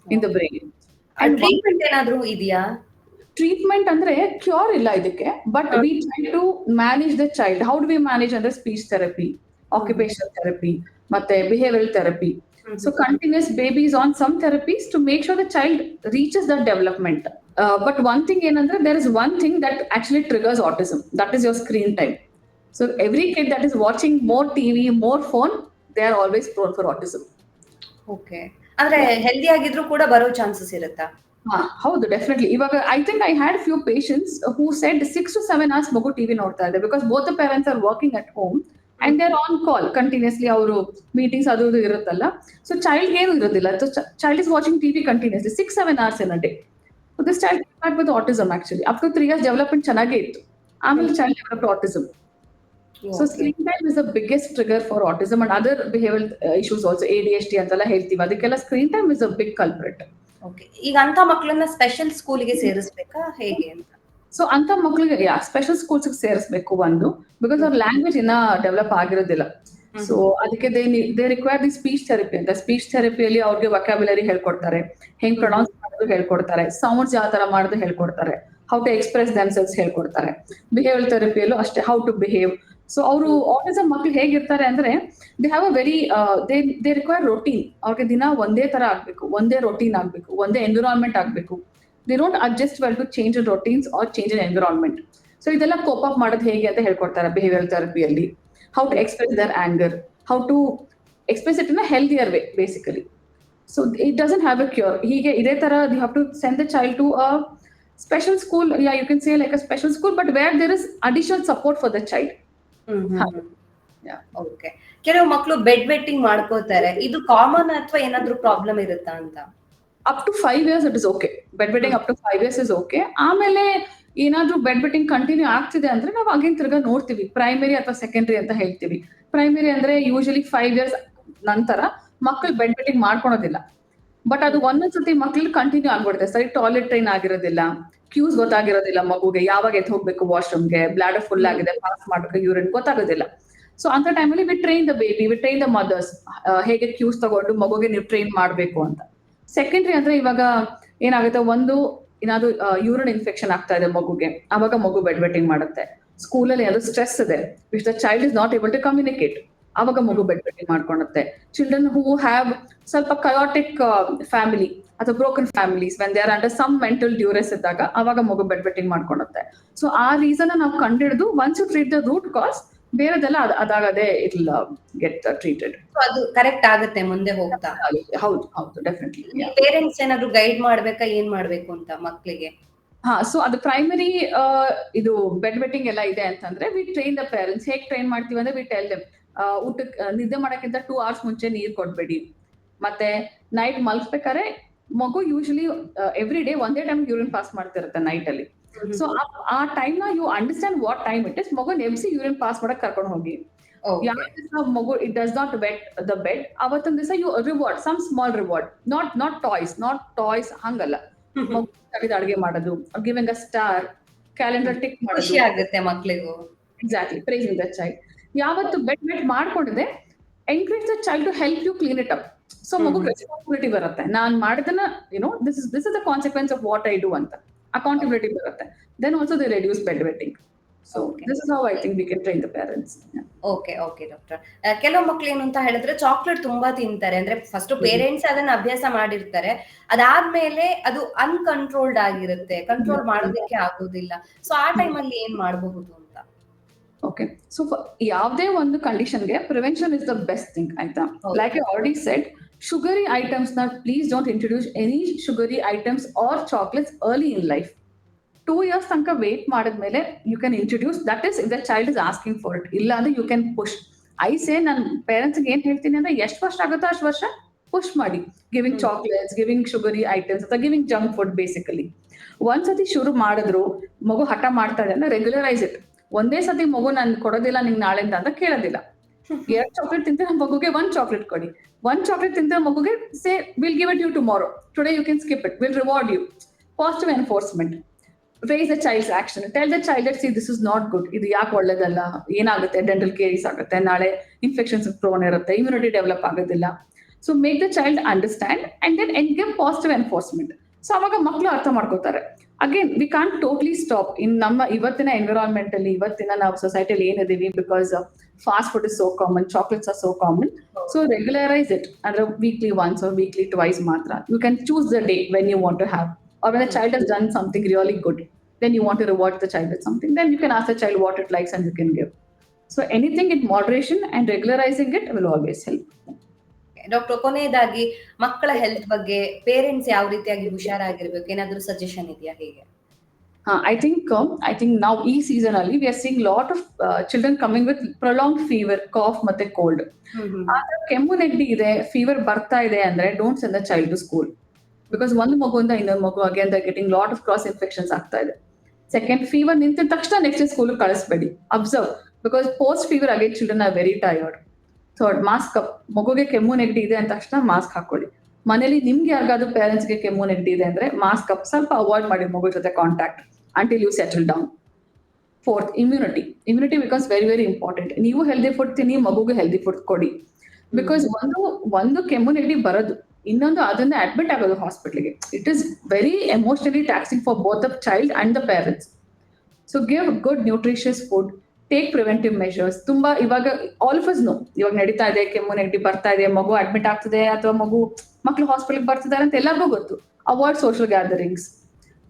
in the brain. And treatment ಏನಾದ್ರೂ ಇದೆಯಾ? ಟ್ರೀಟ್ಮೆಂಟ್ ಅಂದ್ರೆ ಕ್ಯೂರ್ ಇಲ್ಲ ಇದಕ್ಕೆ, but we try to manage the child. How do we manage ಅಂದ್ರೆ ಸ್ಪೀಚ್ ಥೆರಪಿ, ಆಕ್ಯುಪೇಷನಲ್ ಥೆರಪಿ, ಮತ್ತೆ behavioural therapy. So continuous baby is on some therapies to make sure the child reaches that development. But one thing ಏನಂದ್ರೆ there is one thing that actually triggers autism. That is your screen time. So every kid that is watching more TV, more phone, they are always prone for autism. Okay, ಅಂದ್ರೆ healthy ಆಗಿದ್ರು ಕೂಡ ಬರೋ chances ಇರುತ್ತಾ? ಹೌದು, definitely. ಇವಾಗ I think I had few patients who shed 6 to 7 hours ಮಗು TV ನೋಡ್ತಾ ಇದೆ, because both the parents are working at home and they're on call continuously. ಅವರು ಮೀಟಿಂಗ್ಸ್ ಅದು ಇರುತ್ತಲ್ಲ, ಸೊ ಚೈಲ್ಡ್ ಏನು ಇರೋದಿಲ್ಲ. So child is watching TV continuously 6-7 hours in a day. So this child came with autism actually. After 3 years development ಚೆನ್ನಾಗೇ ಇತ್ತು, ಆಮೇಲೆ child developed autism. So screen time is the biggest trigger for autism and other behavioral issues also. ADHD ಅಂತೆಲ್ಲ ಹೇಳ್ತೀವಿ, ಅದಕ್ಕೆಲ್ಲ screen time is a big culprit. Okay, ಈಗ ಅಂತ ಮಕ್ಕಳನ್ನ special ಸ್ಕೂಲಿಗೆ ಸೇರಿಸಬೇಕಾ ಹೇಗೆ ಅಂತ? ಸೊ ಅಂತ ಮಕ್ಕಳಿಗೆ ಸ್ಪೆಷಲ್ ಸ್ಕೂಲ್ಸ್ ಸೇರಿಸಬೇಕು ಒಂದು, ಬಿಕಾಸ್ ಅವ್ರ ಲ್ಯಾಂಗ್ವೇಜ್ ಇನ್ನ ಡೆವಲಪ್ ಆಗಿರೋದಿಲ್ಲ. ಸೊ ಅದಕ್ಕೆ they require the speech therapy ಅಂತ. ಸ್ಪೀಚ್ ಥೆರಪಿಯಲ್ಲಿ ಅವ್ರಿಗೆ ವೊಕ್ಯಾಬ್ಯುಲರಿ ಹೇಳ್ಕೊಡ್ತಾರೆ, ಹೆಂಗ್ ಪ್ರೊನೌನ್ಸ್ ಮಾಡೋದು ಹೇಳ್ಕೊಡ್ತಾರೆ, ಸೌಂಡ್ಸ್ ಯಾವ ತರ ಮಾಡೋದು ಹೇಳ್ಕೊಡ್ತಾರೆ, ಹೌ ಟು ಎಕ್ಸ್ಪ್ರೆಸ್ ದೆಮ್ಸೆಲ್ಸ್ ಹೇಳ್ಕೊಡ್ತಾರೆ. ಬಿಹೇವಿಯರ್ ಥೆರಪಿಯಲ್ಲೂ ಅಷ್ಟೇ, ಹೌ ಟು ಬಿಹೇವ್. ಸೊ ಅವರು ಆಟಿಸಮ್ ಮಕ್ಳು ಹೇಗಿರ್ತಾರೆ ಅಂದ್ರೆ they have a very they require routine. ಅವ್ರಿಗೆ ದಿನ ಒಂದೇ ತರ ಆಗ್ಬೇಕು, ಒಂದೇ ರೊಟೀನ್ ಆಗ್ಬೇಕು, ಒಂದೇ ಎನ್ವಿರಾನ್ಮೆಂಟ್ ಆಗ್ಬೇಕು. They don't adjust well to change in routines or change in environment. So ಇದೆಲ್ಲ ಕೋಪ್ ಅಪ್ ಮಾಡೋದು ಹೇಗೆ ಅಂತ ಹೇಳ್ಕೊಡ್ತಾರೆ ಬಿಹೇವಿಯರ್ ಥೆರಪಿಯಲ್ಲಿ. How to express their anger, how to express it in a healthier way basically. So it doesn't have a cure. ಹೀಗೆ ಇದೇ ತರ you have to send the child to a special school. You can say like a special school, but where there is additional support for the child. Okay, ಕೆಲವು ಮಕ್ಕಳು bed wetting ಮಾಡ್ಕೋತಾರೆ, ಇದು common ಅಥವಾ ಏನಾದ್ರೂ problem ಇರುತ್ತಾ ಅಂತ? Up to 5 years it is okay. Bed wetting up to 5 years is okay. ಆಮೇಲೆ ಏನಾದ್ರೂ ಬೆಡ್ ವೆಟ್ಟಿಂಗ್ ಕಂಟಿನ್ಯೂ ಆಗ್ತಿದೆ ಅಂದ್ರೆ ನಾವು ಅಗೇನ್ ತಿರ್ಗಾ ನೋಡ್ತೀವಿ, ಪ್ರೈಮರಿ ಅಥವಾ ಸೆಕೆಂಡರಿ ಅಂತ ಹೇಳ್ತೀವಿ. ಪ್ರೈಮರಿ ಅಂದ್ರೆ ಯೂಶಲಿ 5 years ನಂತರ ಮಕ್ಕಳು ಬೆಡ್ ವೆಟ್ಟಿಂಗ್ ಮಾಡ್ಕೊಳೋದಿಲ್ಲ. ಬಟ್ ಅದು ಒಂದೊಂದ್ಸತಿ ಮಕ್ಳು ಕಂಟಿನ್ಯೂ ಆಗ್ಬಿಡುತ್ತೆ. ಸರಿ ಟಾಯ್ಲೆಟ್ ಟ್ರೈನ್ ಆಗಿರೋದಿಲ್ಲ, ಕ್ಯೂಸ್ ಗೊತ್ತಾಗಿರೋದಿಲ್ಲ ಮಗುಗೆ, ಯಾವಾಗ ಎದ್ದು ಹೋಗ್ಬೇಕು ವಾಶ್ರೂಮ್ಗೆ, ಬ್ಲಾಡರ್ ಫುಲ್ ಆಗಿದೆ, ಪಾಸ್ ಮಾಡ್ಬೇಕು ಯೂರಿನ್ ಗೊತ್ತಾಗೋದಿಲ್ಲ. ಸೊ ಅಂತ ಟೈಮಲ್ಲಿ we train the baby, we train the mothers, ಹೇಗೆ ಕ್ಯೂಸ್ ತಗೊಂಡು ಮಗುಗೆ ನೀವು ಟ್ರೈನ್ ಮಾಡ್ಬೇಕು ಅಂತ. ಸೆಕೆಂಡ್ರಿ ಅಂದ್ರೆ ಇವಾಗ ಏನಾಗುತ್ತೆ, ಒಂದು ಏನಾದ್ರು ಯೂರಿನ್ ಇನ್ಫೆಕ್ಷನ್ ಆಗ್ತಾ ಇದೆ ಮಗುಗೆ, ಅವಾಗ ಮಗು ಬೆಡ್ ವೆಟ್ಟಿಂಗ್ ಮಾಡುತ್ತೆ. ಸ್ಕೂಲಲ್ಲಿ ಏನಾದ್ರು ಸ್ಟ್ರೆಸ್ ಇದೆ, which the child is not able to communicate, ಅವಾಗ ಮಗು ಬೆಡ್ ವೆಟ್ಟಿಂಗ್ ಮಾಡ್ಕೊಳುತ್ತೆ. ಚಿಲ್ಡ್ರನ್ ಹೂ ಹ್ಯಾವ್ ಸ್ವಲ್ಪ ಕಯಾಟಿಕ್ ಫ್ಯಾಮಿಲಿ ಅಥವಾ broken families, when they are under some mental duress ಇದ್ದಾಗ ಅವಾಗ ಮಗು ಬೆಡ್ ವೆಟ್ಟಿಂಗ್ ಮಾಡ್ಕೊಳುತ್ತೆ. ಸೊ ಆ ರೀಸನ್ ನಾವು ಕಂಡಿಡಿದು once you treat the root cause, ಬೇರೆದೆಲ್ಲ ಅದಾಗದೆ ಇಟ್ ವಿಲ್ ಗೆಟ್ ಟ್ರೀಟೆಡ್. ಅದು ಕರೆಕ್ಟ್ ಆಗುತ್ತೆ ಮುಂದೆ ಹೋಗ್ತಾ. ಹೌದು ಹೌದು, ಡೆಫಿನೆಟ್ಲಿ. ಪೇರೆಂಟ್ಸ್ ಏನಾದ್ರು ಗೈಡ್ ಮಾಡ್ಬೇಕಾ, ಏನ್ ಮಾಡ್ಬೇಕು ಅಂತ ಮಕ್ಳಿಗೆ? ಸೊ ಅದು ಪ್ರೈಮರಿ ಇದು ಬೆಡ್ ವೆಟ್ಟಿಂಗ್ ಎಲ್ಲ ಇದೆ ಅಂತಂದ್ರೆ ವಿ ಟ್ರೈನ್ ದ ಪೇರೆಂಟ್ಸ್. ಹೇಗೆ ಟ್ರೈನ್ ಮಾಡ್ತೀವಿ ಅಂದ್ರೆ ವಿ ಟೆಲ್ ದೆಮ್, ಊಟಕ್ಕೆ ನಿದ್ದೆ ಮಾಡಕ್ಕಿಂತ 2 hours ಮುಂಚೆ ನೀರ್ ಕೊಡ್ಬೇಡಿ. ಮತ್ತೆ ನೈಟ್ ಮಲ್ಸ್ಬೇಕಾದ್ರೆ ಮಗು ಯೂಶಲಿ ಎವ್ರಿ ಡೇ ಒಂದೇ ಟೈಮ್ ಯೂರಿನ್ ಪಾಸ್ ಮಾಡ್ತಿರುತ್ತೆ ನೈಟ್ ಅಲ್ಲಿ. ಸೊ ಆ ಟೈಮ್ ನ you understand what time it is, ಮಗು ಎಬ್ಸಿ ಯೂರಿನ್ ಪಾಸ್ ಮಾಡಕ್ ಕರ್ಕೊಂಡು ಹೋಗಿ. ಯಾವ ದಿವಸ ಮಗು it does not wet the bed, ಅವತ್ತೊಂದ್ ದಿವಸ you reward, some small reward, not toys ಹಂಗಲ್ಲ. ಮಗು ಅಡಿಗೆ ಮಾಡೋದು, giving a star, calendar tick ಮಾಡೋದು, ಖುಷಿ ಆಗುತ್ತೆ ಮಕ್ಳಿಗೂ. Exactly, praising the child. ಯಾವತ್ತು ಬೆಡ್ ಮಾಡ್ಕೊಂಡಿದೆ, encourage the child to help you clean it up. So ಮಗು ರೆಸ್ಪಾನ್ಸಿಬಿಲಿಟಿ ಬರುತ್ತೆ, ನಾನ್ ಮಾಡಿದನ್ನ this is the consequence of what I do ಅಂತ ಅಕೌಂಟಬಿಲಿಟಿ ಬರುತ್ತೆ. Then also they reduce bed wetting. So this is how I think we can train the parents. Okay doctor. ಕೆಲವು ಮಕ್ಳು ಏನು ಅಂತ ಹೇಳಿದ್ರೆ ಚಾಕ್ಲೇಟ್ ತುಂಬಾ ತಿಂತಾರೆ, ಅಂದ್ರೆ ಫಸ್ಟ್ ಪೇರೆಂಟ್ಸ್ ಅದನ್ನ ಅಭ್ಯಾಸ ಮಾಡಿರ್ತಾರೆ, ಅದಾದ್ಮೇಲೆ ಅದು ಅನ್ಕಂಟ್ರೋಲ್ಡ್ ಆಗಿರುತ್ತೆ, ಕಂಟ್ರೋಲ್ ಮಾಡೋದಕ್ಕೆ ಆಗೋದಿಲ್ಲ. ಸೊ ಆ ಟೈಮಲ್ಲಿ ಏನ್ ಮಾಡಬಹುದು ಅಂತ? ಓಕೆ, ಸೊ ಯಾವುದೇ ಒಂದು ಕಂಡೀಷನ್ಗೆ prevention is the best thing, ಆಯ್ತಾ? Like I already said, sugary items na please don't introduce any sugary items or chocolates early in life. 2 years ತನಕ ವೇಟ್ ಮಾಡಿದ್ಮೇಲೆ you can introduce, that is if the child is asking for it. ಇಲ್ಲ ಅಂದ್ರೆ you can push. I say ನನ್ನ ಪೇರೆಂಟ್ಸ್ಗೆ ಏನ್ ಹೇಳ್ತೀನಿ ಅಂದ್ರೆ ಎಷ್ಟು ವರ್ಷ ಆಗುತ್ತೋ ಅಷ್ಟು ವರ್ಷ ಪುಷ್ ಮಾಡಿ, giving chocolates, giving sugary items ಅಥವಾ ಗಿವಿಂಗ್ ಜಂಕ್ ಫುಡ್. ಬೇಸಿಕಲಿ ಒಂದ್ಸತಿ ಶುರು ಮಾಡಿದ್ರು ಮಗು ಹಠ ಮಾಡ್ತಾ ಇದೆ ಅಂದ್ರೆ ರೆಗ್ಯುಲರೈಸ್ ಇಟ್. ಒಂದೇ ಸತಿ ಮಗು ನಾನು ಕೊಡೋದಿಲ್ಲ ನಿಂಗೆ ನಾಳೆಯಿಂದ ಅಂತ ಕೇಳೋದಿಲ್ಲ. 2 ಚಾಕ್ಲೇಟ್ ತಿಂತಾರೆ ಮಗುಗೆ 1 ಚಾಕ್ಲೇಟ್ ಕೊಡಿ. 1 ಚಾಕ್ಲೇಟ್ ತಿಂತಾರೆ ಮಗುಗೆ say will give it you tomorrow, today you can skip it, will reward you. Positive enforcement. Raise the child's action, tell the child that see this is not good, ಇದು ಯಾಕೆ ಒಳ್ಳೇದಲ್ಲ, ಏನಾಗುತ್ತೆ, dental caries ಆಗುತ್ತೆ, ನಾಳೆ infections prone ಇರುತ್ತೆ, immunity develop ಆಗೋದಿಲ್ಲ. So make the child understand and then give positive enforcement. So ಅವಾಗ ಮಕ್ಕಳು ಅರ್ಥ ಮಾಡ್ಕೋತಾರೆ. Again we can't totally stop in ನಮ್ಮ ಇವತ್ತಿನ ಎನ್ವಿರಾನ್ಮೆಂಟ್ ಅಲ್ಲಿ, ಇವತ್ತಿನ ನಾವು ಸೊಸೈಟಿಯಲ್ಲಿ ಏನಿದೀವಿ, because fast food is so common, chocolates are so common. So regularise it, ಅಂದ್ರೆ weekly once or weekly twice ಮಾತ್ರ. You can choose the day when you want to have, or when the child has done something really good, then you want to reward the child with something, then you can ask the child what it likes and you can give. So anything in moderation and regularizing it will always help. Doctor, ಕೊನೆಯದಾಗಿ ಮಕ್ಕಳ health ಬಗ್ಗೆ parents ಯಾವ ರೀತಿಯಾಗಿ ಹುಷಾರಾಗಿರ್ಬೇಕು, ಏನಾದ್ರೂ suggestion ಇದೆಯಾ? ಹೇಗೆ? I think now ಈ season ಅಲ್ಲಿ we are seeing lot of children coming with prolonged fever, cough ಮತ್ತೆ cold. ಆದ್ರೆ ಕೆಮ್ಮು ನೆಗಡಿ ಇದೆ, ಫೀವರ್ ಬರ್ತಾ ಇದೆ ಅಂದ್ರೆ don't send the child to school, because ಒಂದು ಮಗುವಿಂದ ಇನ್ನೊಂದು ಮಗು again the getting lot of cross infections second ಇದೆ. ಸೆಕೆಂಡ್, ಫೀವರ್ ನಿಂತಿದ ತಕ್ಷಣ ನೆಕ್ಸ್ಟ್ ಸ್ಕೂಲ್ ಕಳಿಸ್ಬೇಡಿ, observe, because post fever again children are very tired. Third, mask up. ಮಗುಗೆ ಕೆಮ್ಮು ನೆಗಡಿ ಇದೆ ಅಂದ ತಕ್ಷಣ ಮಾಸ್ಕ್ ಹಾಕೊಳ್ಳಿ. ಮನೇಲಿ ನಿಮ್ಗೆ ಯಾರಿಗಾದ್ರೂ ಪೇರೆಂಟ್ಸ್ಗೆ ಕೆಮ್ಮು ನೆಗಡಿ ಇದೆ ಅಂದ್ರೆ ಮಾಸ್ಕ್ ಅಪ್, ಸ್ವಲ್ಪ ಅವಾಯ್ಡ್ ಮಾಡಿ ಮಗು ಜೊತೆ contact until you settle down. Fourth, immunity becomes very very important. ನೀವು ಹೆಲ್ದಿ ಫುಡ್ ತಿನ್ನಿ, ಮಗುಗೆ ಹೆಲ್ದಿ ಫುಡ್ ಕೊಡಿ. ಬಿಕಾಸ್ ಒಂದು ಕೆಮ್ಮು ನೆಗಡಿ ಬರೋದು, ಇನ್ನೊಂದು ಅದನ್ನ ಅಡ್ಮಿಟ್ ಆಗೋದು ಹಾಸ್ಪಿಟಲ್ಗೆ. It is very emotionally taxing for both the child and the parents. So give good nutritious food, take preventive measures. ತುಂಬಾ ಇವಾಗ ಆಲ್ ಆಫ್ ಅಸ್ ನೋ, ಇವಾಗ ನಡೀತಾ ಇದೆ, ಕೆಮ್ಮು ನೆಗಡಿ ಬರ್ತಾ ಇದೆ, ಮಗು ಅಡ್ಮಿಟ್ ಆಗ್ತದೆ ಅಥವಾ ಮಕ್ಕಳು ಹಾಸ್ಪಿಟಲ್ಗೆ ಬರ್ತಿದ್ದಾರೆ ಅಂತ ಎಲ್ಲರಿಗೂ ಗೊತ್ತು. Avoid social gatherings.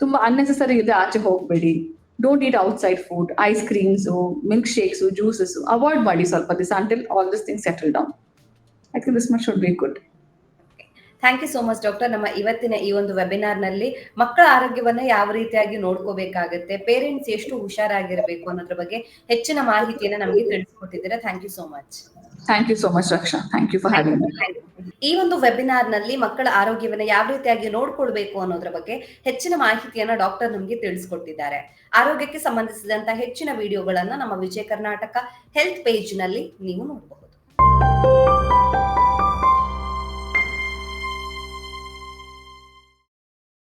ತುಂಬಾ ಅನ್ನೆಸೆಸರಿ ಇದೆ ಆಚೆ ಹೋಗ್ಬೇಡಿ. Don't heat outside food, ice creams, milk shakes, juices avoid ಮಾಡಿ ಸ್ವಲ್ಪ ದಿವಸ until all these things settle down. I think this much should be good. Thank you so much doctor. ನಮ್ಮ ಇವತ್ತಿನ ಈ ಒಂದು ವೆಬಿನಾರ್ ನಲ್ಲಿ ಮಕ್ಕಳ ಆರೋಗ್ಯವನ್ನ ಯಾವ ರೀತಿಯಾಗಿ ನೋಡ್ಕೋಬೇಕಾಗುತ್ತೆ, ಪೇರೆಂಟ್ಸ್ ಎಷ್ಟು ಹುಷಾರಾಗಿರ್ಬೇಕು ಅನ್ನೋದ್ರ ಬಗ್ಗೆ ಹೆಚ್ಚಿನ ಮಾಹಿತಿಯನ್ನ ನಮಗೆ ತಿಳಿಸ್ಕೊಟ್ಟಿದ್ದೀರಾ. Thank you so much. Thank you so much Raksha. Thank you for having me. ಈ ಒಂದು ವೆಬಿನಾರ್ ನಲ್ಲಿ ಮಕ್ಕಳ ಆರೋಗ್ಯವನ್ನ ಯಾವ ರೀತಿಯಾಗಿ ನೋಡ್ಕೊಳ್ಬೇಕು ಅನ್ನೋದ್ರ ಬಗ್ಗೆ ಹೆಚ್ಚಿನ ಮಾಹಿತಿಯನ್ನ ಡಾಕ್ಟರ್ ನಮ್ಗೆ ತಿಳಿಸ್ಕೊಟ್ಟಿದ್ದಾರೆ. ಆರೋಗ್ಯಕ್ಕೆ ಸಂಬಂಧಿಸಿದಂತ ಹೆಚ್ಚಿನ ವಿಡಿಯೋಗಳನ್ನ ನಮ್ಮ ವಿಜಯ ಕರ್ನಾಟಕ ಹೆಲ್ತ್ ಪೇಜ್ ನಲ್ಲಿ ನೀವು ನೋಡಬಹುದು.